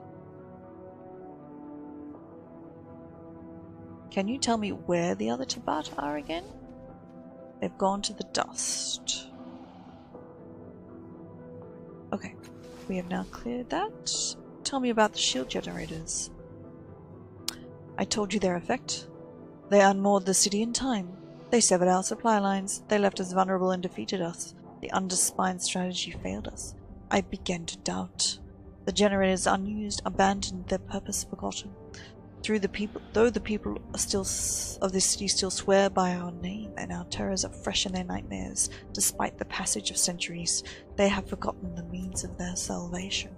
Can you tell me where the other Tabat are again? They've gone to the dust. Okay, we have now cleared that. tell me about the shield generators. I told you their effect. They unmoored the city in time. They severed our supply lines. They left us vulnerable and defeated us. The underspine strategy failed us. I began to doubt. The generators, unused, abandoned, their purpose forgotten. Though the people are still of this city still swear by our name, and our terrors are fresh in their nightmares, despite the passage of centuries, they have forgotten the means of their salvation.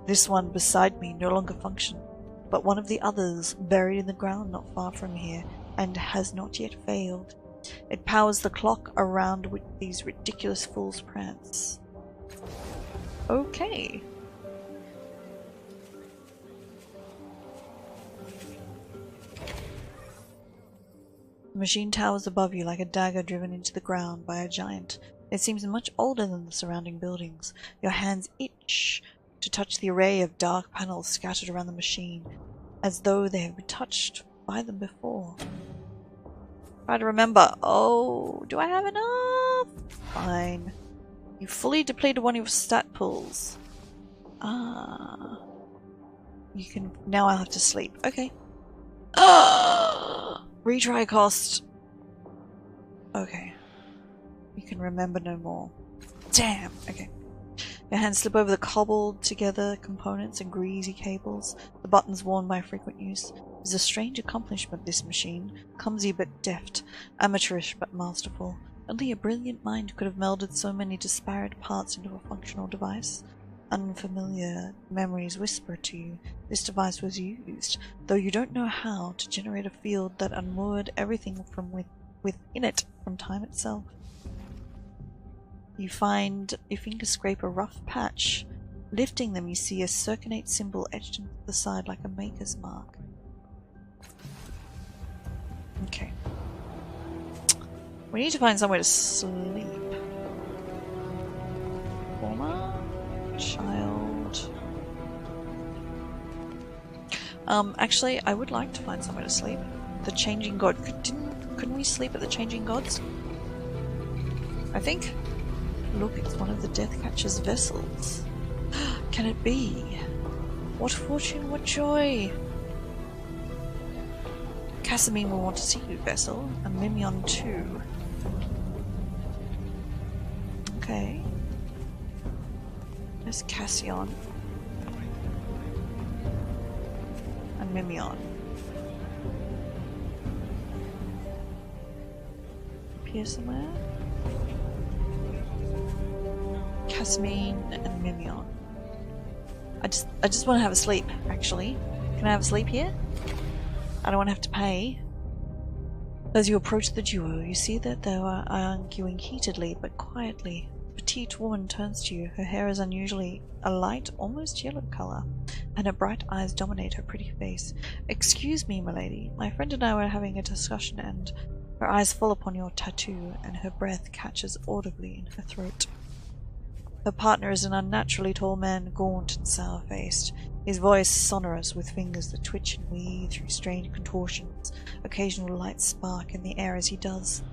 This one beside me no longer functions, but one of the others, buried in the ground not far from here, and has not yet failed. It powers the clock around which these ridiculous fools prance. Okay. The machine towers above you like a dagger driven into the ground by a giant. It seems much older than the surrounding buildings. Your hands itch to touch the array of dark panels scattered around the machine, as though they have been touched by them before. Try to remember. Oh, do I have enough? Fine. You fully depleted one of your stat pools. Ah. You can... Now I'll have to sleep. Okay. Retry cost. Okay. You can remember no more. Damn. Okay. Your hands slip over the cobbled together components and greasy cables, the buttons worn by frequent use. It is a strange accomplishment, this machine. Clumsy but deft, amateurish but masterful. Only a brilliant mind could have melded so many disparate parts into a functional device. Unfamiliar memories whisper to you this device was used, though you don't know how, to generate a field that unmoored everything from within it from time itself. You find your fingers scrape a rough patch. Lifting them, you see a circonate symbol etched into the side like a maker's mark. Okay. We need to find somewhere to sleep. Former child. Actually, I would like to find somewhere to sleep. The Changing God. Couldn't we sleep at the Changing Gods? I think. Look, it's one of the Deathcatcher's vessels. Can it be? What fortune, what joy! Casimine will want to see you, vessel, and Mimion too. Okay. There's Cassion. And Mimion. Appear somewhere? Casimine and Mimion. I just want to have a sleep, actually. Can I have a sleep here? I don't want to have to pay. As you approach the duo, you see that they are arguing heatedly but quietly. The petite woman turns to you. Her hair is unusually a light, almost yellow color, and her bright eyes dominate her pretty face. "Excuse me, milady. My friend and I were having a discussion, and..." Her eyes fall upon your tattoo, and her breath catches audibly in her throat. Her partner is an unnaturally tall man, gaunt and sour-faced, his voice sonorous with fingers that twitch and weave through strange contortions. Occasional lights spark in the air as he does.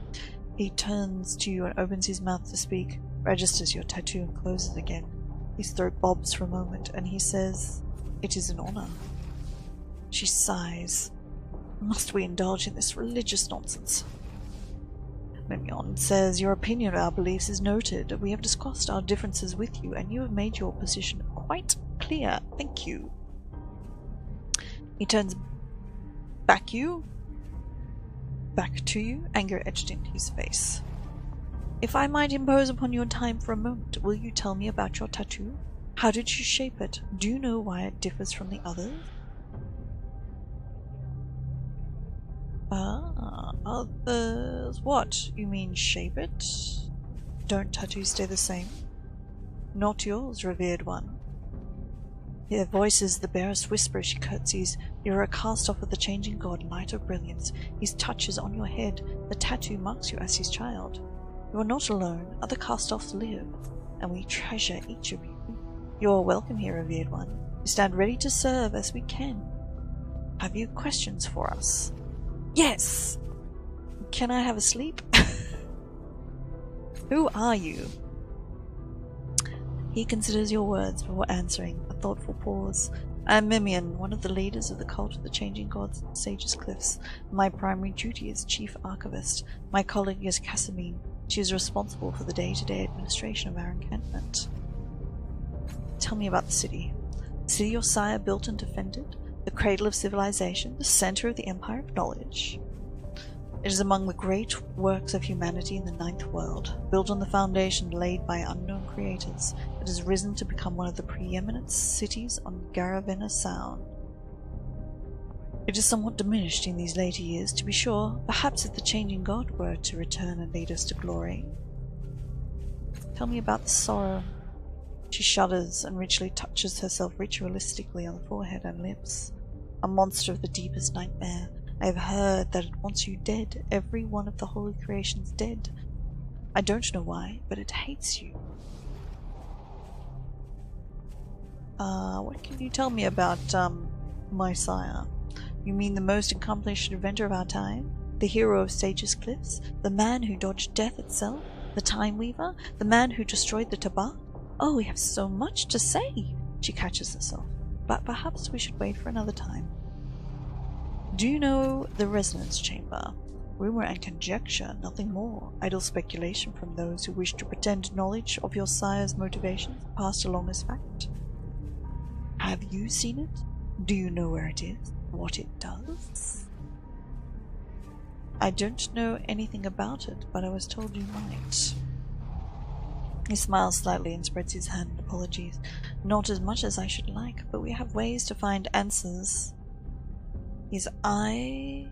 He turns to you and opens his mouth to speak, registers your tattoo and closes again. His throat bobs for a moment, and he says, "It is an honor." She sighs. "Must we indulge in this religious nonsense?" Mimion says, "Your opinion of our beliefs is noted. We have discussed our differences with you, and you have made your position quite clear. Thank you." He turns back to you, anger etched into his face. "If I might impose upon your time for a moment, will you tell me about your tattoo? How did you shape it? Do you know why it differs from the others?" Others? What? You mean shape it? Don't tattoos stay the same? Not yours, revered one. Her voice is the barest whisper as she curtsies. You are a cast-off of the Changing God, light of brilliance. His touch is on your head. The tattoo marks you as his child. You are not alone. Other cast-offs live, and we treasure each of you. You are welcome here, revered one. We stand ready to serve as we can. Have you questions for us? Yes! Can I have a sleep? Who are you? He considers your words before answering, a thoughtful pause. I am Mimian, one of the leaders of the cult of the Changing Gods in Sage's Cliffs. My primary duty is Chief Archivist. My colleague is Cassamine. She is responsible for the day-to-day administration of our encampment. Tell me about the city. The city your sire built and defended, the cradle of civilization, the center of the Empire of Knowledge. It is among the great works of humanity in the Ninth World, built on the foundation laid by unknown creators. It has risen to become one of the preeminent cities on Garavena Sound. It is somewhat diminished in these later years, to be sure. Perhaps if the Changing God were to return and lead us to glory. Tell me about the sorrow. She shudders and richly touches herself ritualistically on the forehead and lips. A monster of the deepest nightmare. I have heard that it wants you dead. Every one of the holy creations dead. I don't know why, but it hates you. What can you tell me about, my sire? You mean the most accomplished inventor of our time? The hero of Sage's Cliffs? The man who dodged death itself? The Time Weaver? The man who destroyed the Tabac? Oh, we have so much to say! She catches herself. But perhaps we should wait for another time. Do you know the resonance chamber? Rumor and conjecture, nothing more. Idle speculation from those who wish to pretend knowledge of your sire's motivations passed along as fact. Have you seen it? Do you know where it is? What it does? I don't know anything about it, but I was told you might. He smiles slightly and spreads his hand in apologies. Not as much as I should like, but we have ways to find answers. His eyes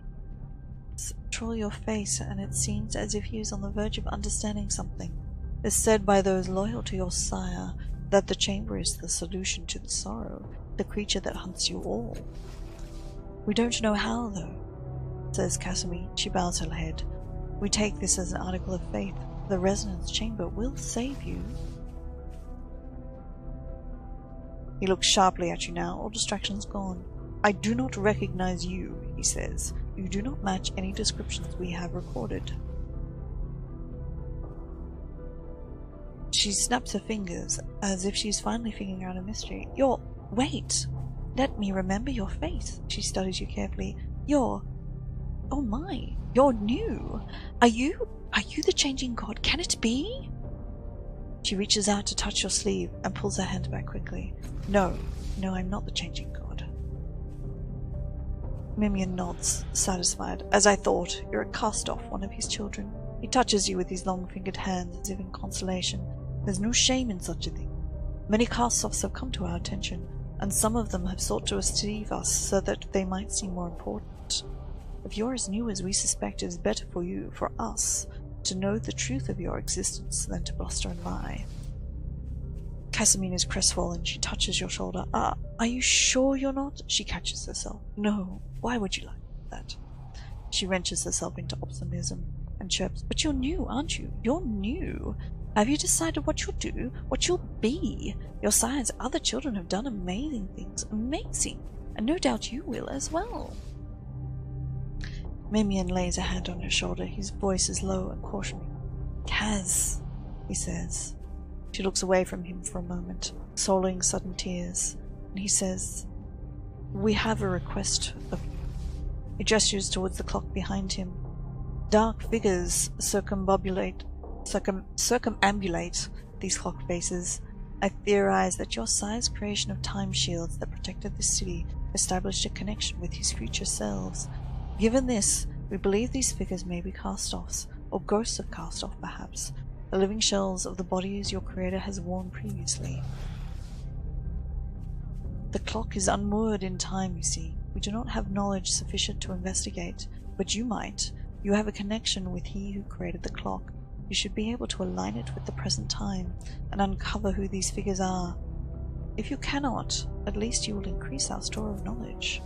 troll your face, and it seems as if he is on the verge of understanding something. It is said by those loyal to your sire that the chamber is the solution to the sorrow, the creature that hunts you all. We don't know how, though, says Casimir. She bows her head. We take this as an article of faith. The resonance chamber will save you. He looks sharply at you now, all distractions gone. I do not recognize you, he says. You do not match any descriptions we have recorded. She snaps her fingers, as if she's finally figuring out a mystery. Wait! Let me remember your face. She studies you carefully. Oh my, you're new. Are you the Changing God? Can it be? She reaches out to touch your sleeve and pulls her hand back quickly. No, I'm not the Changing God. Mimian nods, satisfied. As I thought, you're a cast-off, one of his children. He touches you with his long-fingered hands as if in consolation. There's no shame in such a thing. Many cast-offs have come to our attention, and some of them have sought to deceive us so that they might seem more important. If you're as new as we suspect, it is better for us, to know the truth of your existence than to bluster and lie. Casamine is crestfallen. She touches your shoulder. Are you sure you're not? She catches herself. No, why would you like that? She wrenches herself into optimism and chirps. But you're new, aren't you? You're new. Have you decided what you'll do? What you'll be? Your sire's other children have done amazing things. Amazing. And no doubt you will as well. Mimian lays a hand on her shoulder. His voice is low and cautioning. Kaz, he says. She looks away from him for a moment, swallowing sudden tears, and he says, We have a request of you. He gestures towards the clock behind him. Dark figures circumambulate these clock faces. I theorize that your sire's creation of time shields that protected this city established a connection with his future selves. Given this, we believe these figures may be cast-offs, or ghosts of cast-off perhaps, the living shells of the bodies your creator has worn previously. The clock is unmoored in time, you see. We do not have knowledge sufficient to investigate, but you might. You have a connection with he who created the clock. You should be able to align it with the present time, and uncover who these figures are. If you cannot, at least you will increase our store of knowledge.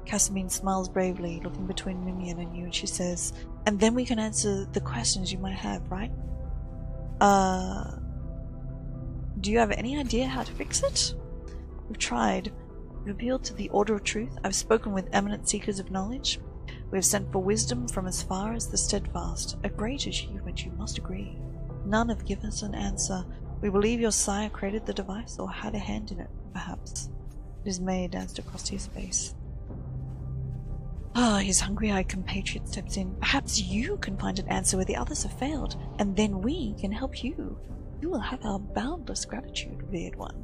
Casamine smiles bravely, looking between Mimian and you, and she says, And then we can answer the questions you might have, right? Do you have any idea how to fix it? We've tried. We've appealed to the Order of Truth. I've spoken with eminent seekers of knowledge. We have sent for wisdom from as far as the Steadfast. A great achievement, you must agree. None have given us an answer. We believe your sire created the device or had a hand in it, perhaps. His maid danced across his face. Ah, his hungry-eyed compatriot steps in. Perhaps you can find an answer where the others have failed, and then we can help you. You will have our boundless gratitude, revered one.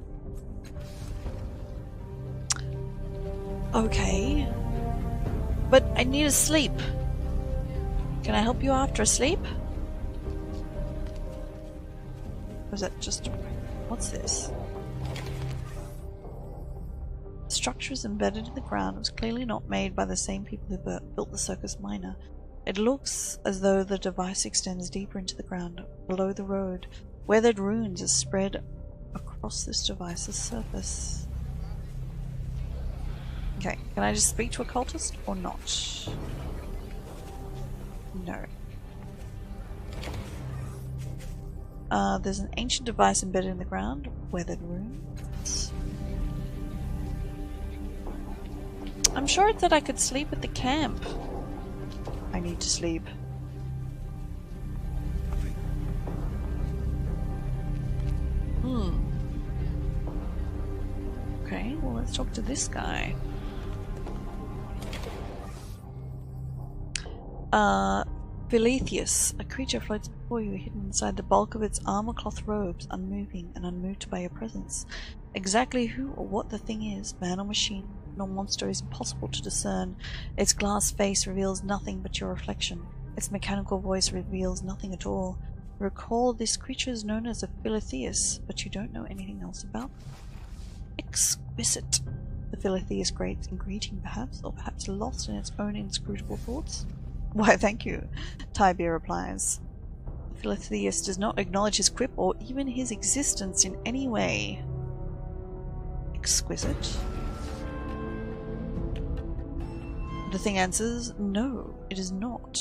Okay. But I need to sleep. Can I help you after a sleep? Or is that just... what's this? The structure is embedded in the ground. It was clearly not made by the same people who built the Circus Minor. It looks as though the device extends deeper into the ground, below the road. Weathered runes are spread across this device's surface. Okay, can I just speak to a cultist or not? No. There's an ancient device embedded in the ground. Weathered runes. I'm sure it said I could sleep at the camp. I need to sleep. Okay, well let's talk to this guy. Philetheus, a creature floats before you, hidden inside the bulk of its armor-cloth robes, unmoving and unmoved by your presence. Exactly who or what the thing is, man or machine, nor monster, is impossible to discern. Its glass face reveals nothing but your reflection. Its mechanical voice reveals nothing at all. Recall this creature is known as a Philetheus, but you don't know anything else about them. Exquisite. The Philetheus grates in greeting, perhaps, or perhaps lost in its own inscrutable thoughts. Why, thank you, Tibia replies. Philetheus does not acknowledge his quip or even his existence in any way. Exquisite. The thing answers, no, it is not.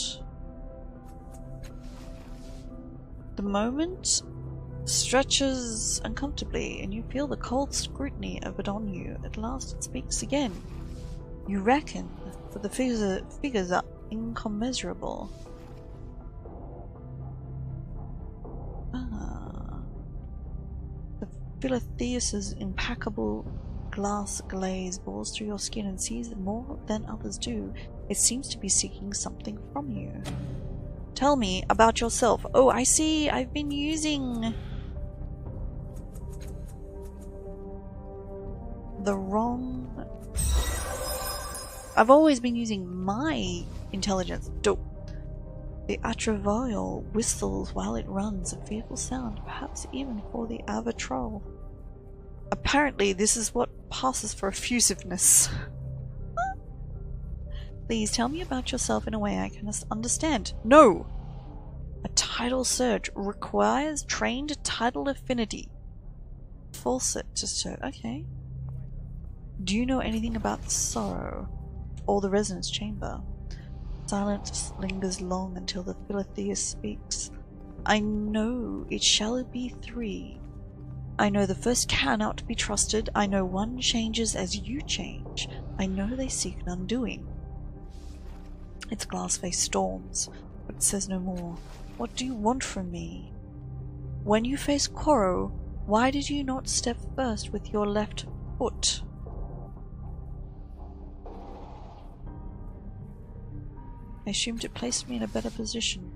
The moment stretches uncomfortably, and you feel the cold scrutiny of it on you. At last it speaks again. You reckon, for the figures are incommensurable. The Philetheus's impeccable glass glaze bores through your skin and sees more than others do. It seems to be seeking something from you. Tell me about yourself. Oh, I see. I've been using the wrong... I've always been using my intelligence. Dope. The Atravoil whistles while it runs, a fearful sound, perhaps even for the Avatrol. Apparently, this is what passes for effusiveness. Please tell me about yourself in a way I can understand. No! A tidal surge requires trained tidal affinity. Falset to surge. Okay. Do you know anything about the sorrow? Or the resonance chamber? Silence lingers long until the Philetheus speaks. I know it shall be 3. I know the first cannot be trusted. I know one changes as you change. I know they seek an undoing. Its glass face storms, but says no more. What do you want from me? When you face Koro, why did you not step first with your left foot? I assumed it placed me in a better position.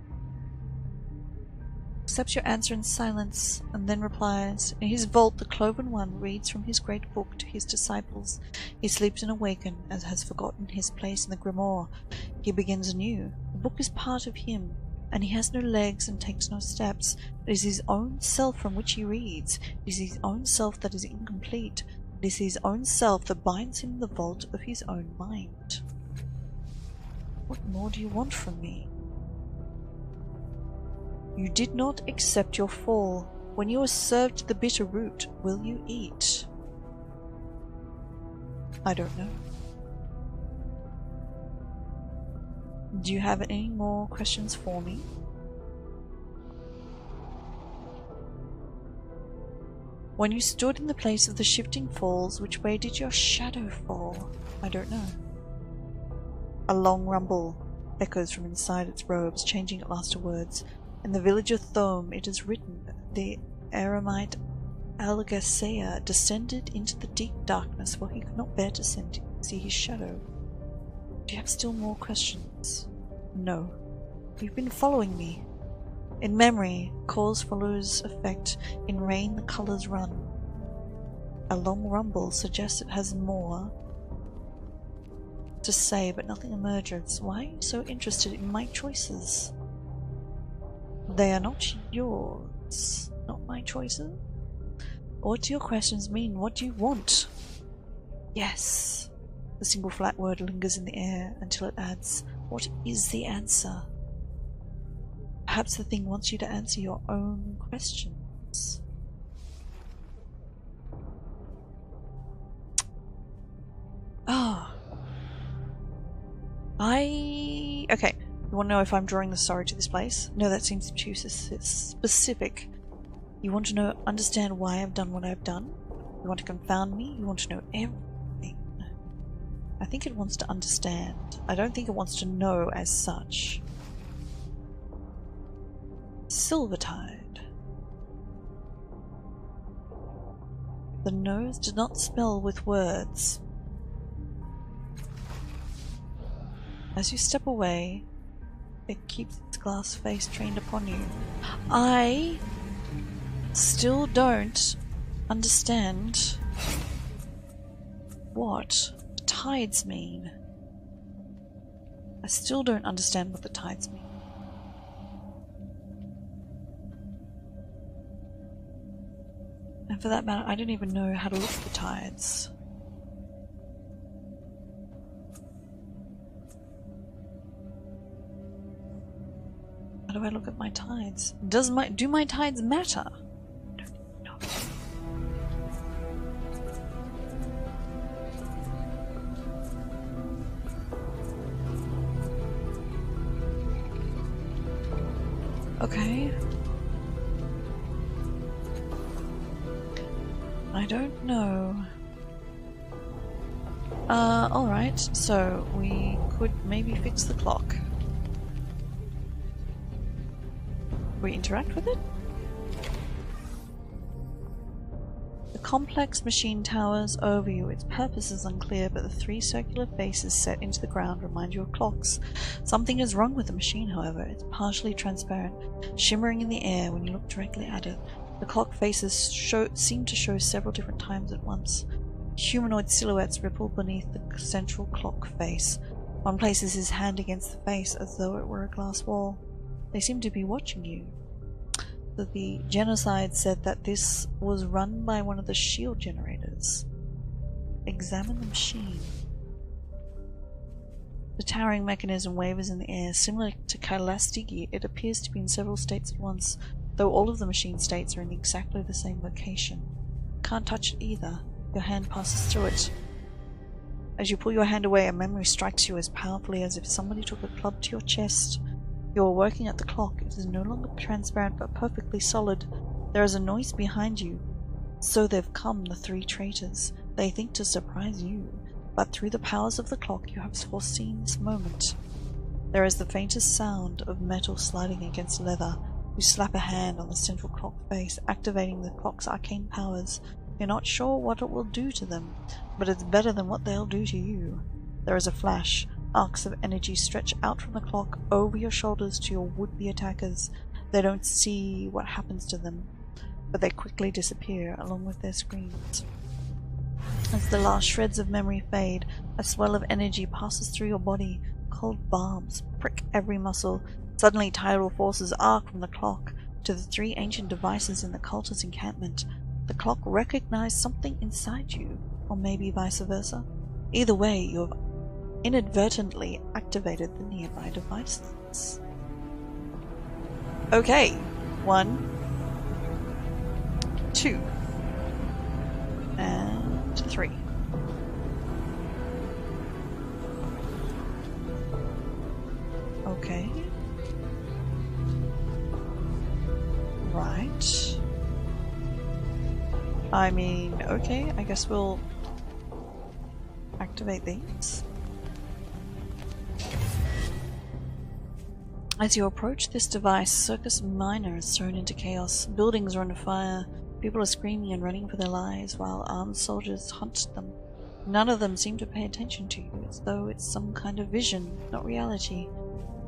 Accepts your answer in silence, and then replies. In his vault, the Cloven One reads from his great book to his disciples. He sleeps and awakens, and has forgotten his place in the grimoire. He begins anew. The book is part of him, and he has no legs and takes no steps. It is his own self from which he reads. It is his own self that is incomplete. It is his own self that binds him in the vault of his own mind. What more do you want from me? You did not accept your fall. When you are served the bitter root, will you eat? I don't know. Do you have any more questions for me? When you stood in the place of the shifting falls, which way did your shadow fall? I don't know. A long rumble echoes from inside its robes, changing at last to words. In the village of Thome, it is written, the eremite Algaceae descended into the deep darkness, for he could not bear to see his shadow. Do you have still more questions? No. You've been following me. In memory, cause follows effect. In rain, the colors run. A long rumble suggests it has more to say, but nothing emerges. Why are you so interested in my choices? They are not yours. Not my choices? What do your questions mean? What do you want? Yes. The single flat word lingers in the air until it adds, what is the answer? Perhaps the thing wants you to answer your own questions. Oh. Okay. You want to know if I'm drawing the story to this place? No, that seems too specific. You want to understand why I've done what I've done? You want to confound me? You want to know everything? I think it wants to understand. I don't think it wants to know as such. Silvertide. The nose did not spell with words. As you step away, it keeps its glass face trained upon you. I still don't understand what the tides mean. I still don't understand what the tides mean. And for that matter, I don't even know how to look at the tides. How do I look at my tides? Do my tides matter? I don't even know. Okay. I don't know. Alright, so we could maybe fix the clock. We interact with it? The complex machine towers over you. Its purpose is unclear, but the three circular faces set into the ground remind you of clocks. Something is wrong with the machine, however. It's partially transparent, shimmering in the air when you look directly at it. The clock faces seem to show several different times at once. Humanoid silhouettes ripple beneath the central clock face. One places his hand against the face as though it were a glass wall. They seem to be watching you. The genocide said that this was run by one of the shield generators. Examine the machine. The towering mechanism wavers in the air. Similar to Kailastigi, it appears to be in several states at once, though all of the machine states are in exactly the same location. Can't touch it either. Your hand passes through it. As you pull your hand away, a memory strikes you as powerfully as if somebody took a club to your chest. You are working at the clock. It is no longer transparent but perfectly solid. There is a noise behind you. So they've come, the three traitors. They think to surprise you, but through the powers of the clock you have foreseen this moment. There is the faintest sound of metal sliding against leather. You slap a hand on the central clock face, activating the clock's arcane powers. You're not sure what it will do to them, but it's better than what they'll do to you. There is a flash. Arcs of energy stretch out from the clock over your shoulders to your would-be attackers. They don't see what happens to them, but they quickly disappear along with their screams. As the last shreds of memory fade, a swell of energy passes through your body. Cold barbs prick every muscle. Suddenly tidal forces arc from the clock to the three ancient devices in the cultist encampment. The clock recognized something inside you, or maybe vice versa. Either way, you have inadvertently activated the nearby devices. Okay, 1, 2, and 3. Okay. Right. I mean, okay, I guess we'll activate these. As you approach this device, Circus Minor is thrown into chaos. Buildings are on fire. People are screaming and running for their lives while armed soldiers hunt them. None of them seem to pay attention to you, as though it's some kind of vision, not reality.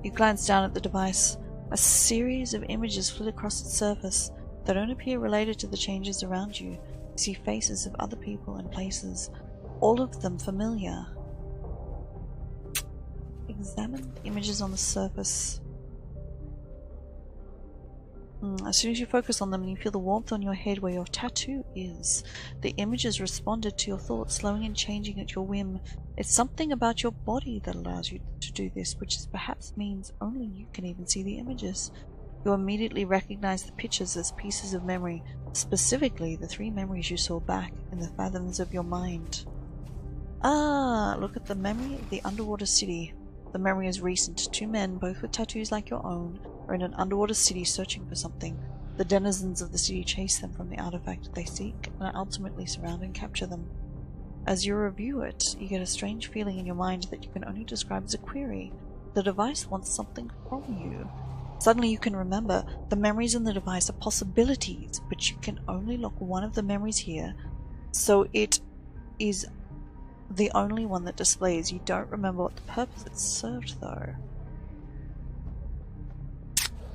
You glance down at the device. A series of images flit across its surface that don't appear related to the changes around you. You see faces of other people and places, all of them familiar. Examine the images on the surface. As soon as you focus on them and you feel the warmth on your head where your tattoo is, the images responded to your thoughts, slowing and changing at your whim. It's something about your body that allows you to do this, which perhaps means only you can even see the images. You immediately recognize the pictures as pieces of memory, specifically the 3 memories you saw back in the fathoms of your mind. Ah, look at the memory of the underwater city. The memory is recent. 2 men, both with tattoos like your own, are in an underwater city searching for something. The denizens of the city chase them from the artifact they seek and ultimately surround and capture them. As you review it, you get a strange feeling in your mind that you can only describe as a query. The device wants something from you. Suddenly you can remember the memories in the device are possibilities, but you can only lock one of the memories here, so it is the only one that displays. You don't remember what the purpose it served though.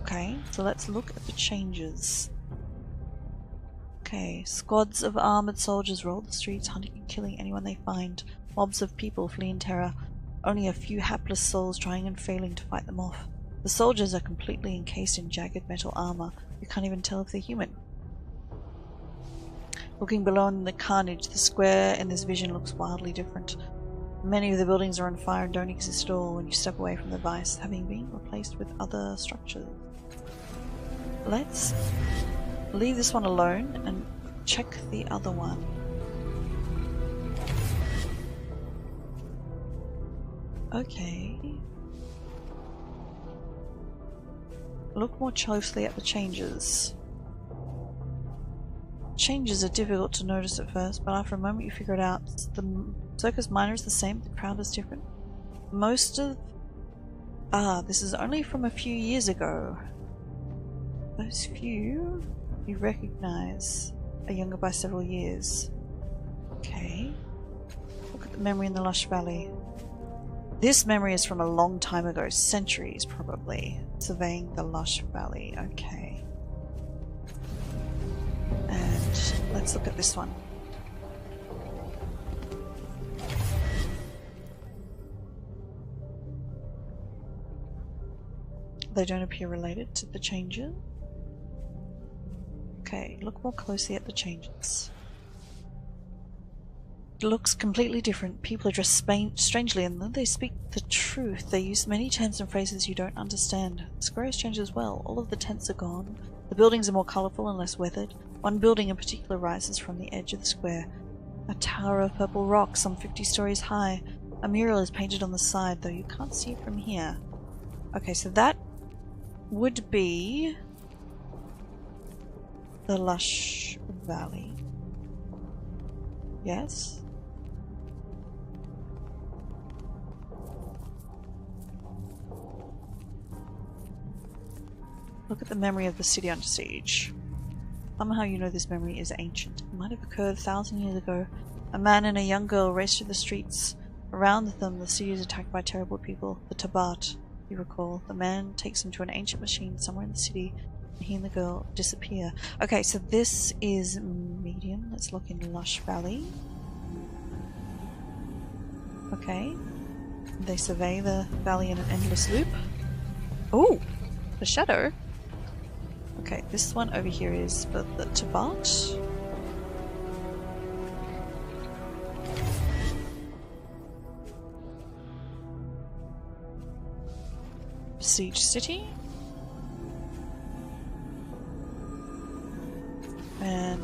Okay, so let's look at the changes. Okay, squads of armored soldiers roll the streets, hunting and killing anyone they find. Mobs of people flee in terror, only a few hapless souls trying and failing to fight them off. The soldiers are completely encased in jagged metal armor. You can't even tell if they're human. Looking below in the carnage, the square in this vision looks wildly different. Many of the buildings are on fire and don't exist at all when you step away from the device, having been replaced with other structures. Let's leave this one alone and check the other one. Okay. Look more closely at the changes. Changes are difficult to notice at first, but after a moment you figure it out. The Circus Minor is the same, the crowd is different. Most of... this is only from a few years ago. Those few you recognize are younger by several years. Okay. Look at the memory in the lush valley. This memory is from a long time ago, centuries probably. Surveying the lush valley. Okay. And let's look at this one. They don't appear related to the changes. Okay, look more closely at the changes. It looks completely different. People are dressed strangely, and though they speak the truth, they use many terms and phrases you don't understand. The square has changed as well. All of the tents are gone. The buildings are more colourful and less weathered. One building in particular rises from the edge of the square. A tower of purple rock, some 50 stories high. A mural is painted on the side, though you can't see it from here. Okay, so that would be the lush valley. Yes? Look at the memory of the city under siege. Somehow you know this memory is ancient. It might have occurred 1,000 years ago. A man and a young girl race through the streets. Around them, the city is attacked by terrible people. The Tabat, you recall. The man takes him to an ancient machine somewhere in the city, and he and the girl disappear. Okay, so this is medium. Let's look in Lush Valley. Okay. They survey the valley in an endless loop. Oh! The shadow! Okay, this one over here is for the Tabat. Siege City. And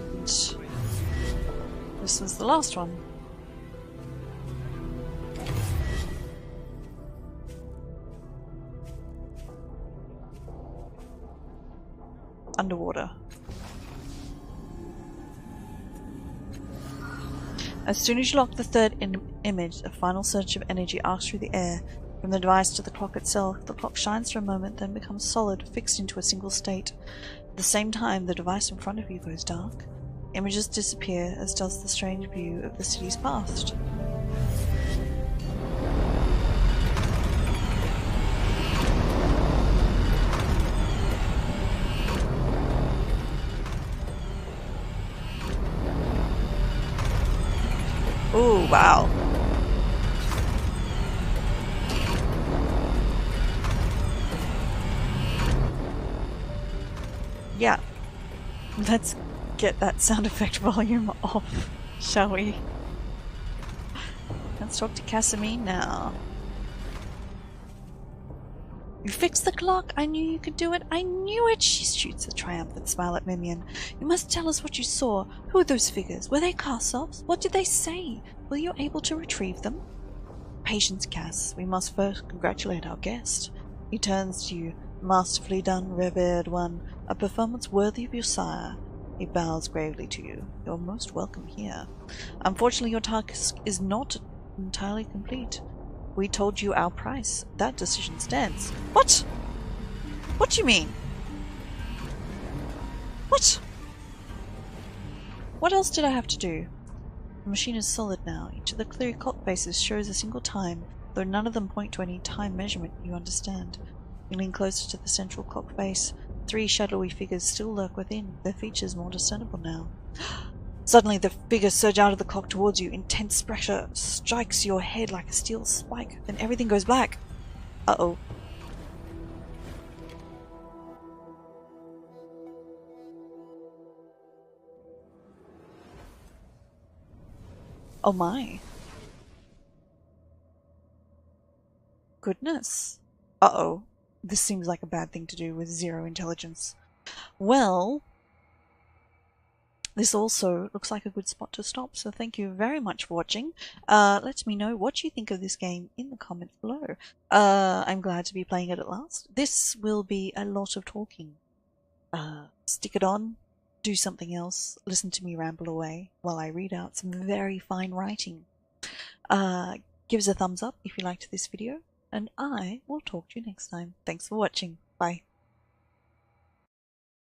this was the last one. Underwater. As soon as you lock the third image, a final surge of energy arcs through the air. From the device to the clock itself, the clock shines for a moment, then becomes solid, fixed into a single state. At the same time, the device in front of you goes dark. Images disappear, as does the strange view of the city's past. Oh, wow. Yeah. Let's get that sound effect volume off, shall we? Let's talk to Casimine now. You fixed the clock! I knew you could do it! I knew it! She shoots a triumphant smile at Mimian. You must tell us what you saw. Who are those figures? Were they Karsops? What did they say? Were you able to retrieve them? Patience, Cass. We must first congratulate our guest. He turns to you. Masterfully done, revered one. A performance worthy of your sire. He bows gravely to you. You're most welcome here. Unfortunately, your task is not entirely complete. We told you our price. That decision stands. What? What do you mean? What? What else did I have to do? The machine is solid now. Each of the clear clock faces shows a single time, though none of them point to any time measurement you understand. You lean closer to the central clock face. 3 shadowy figures still lurk within, their features more discernible now. Suddenly the figures surge out of the clock towards you. Intense pressure strikes your head like a steel spike. Then everything goes black. Uh-oh. Oh my. Goodness. Uh-oh. This seems like a bad thing to do with 0 intelligence. Well, this also looks like a good spot to stop, so thank you very much for watching. Let me know what you think of this game in the comments below. I'm glad to be playing it at last. This will be a lot of talking. Stick it on, do something else, listen to me ramble away while I read out some very fine writing. Give us a thumbs up if you liked this video, and I will talk to you next time. Thanks for watching. Bye.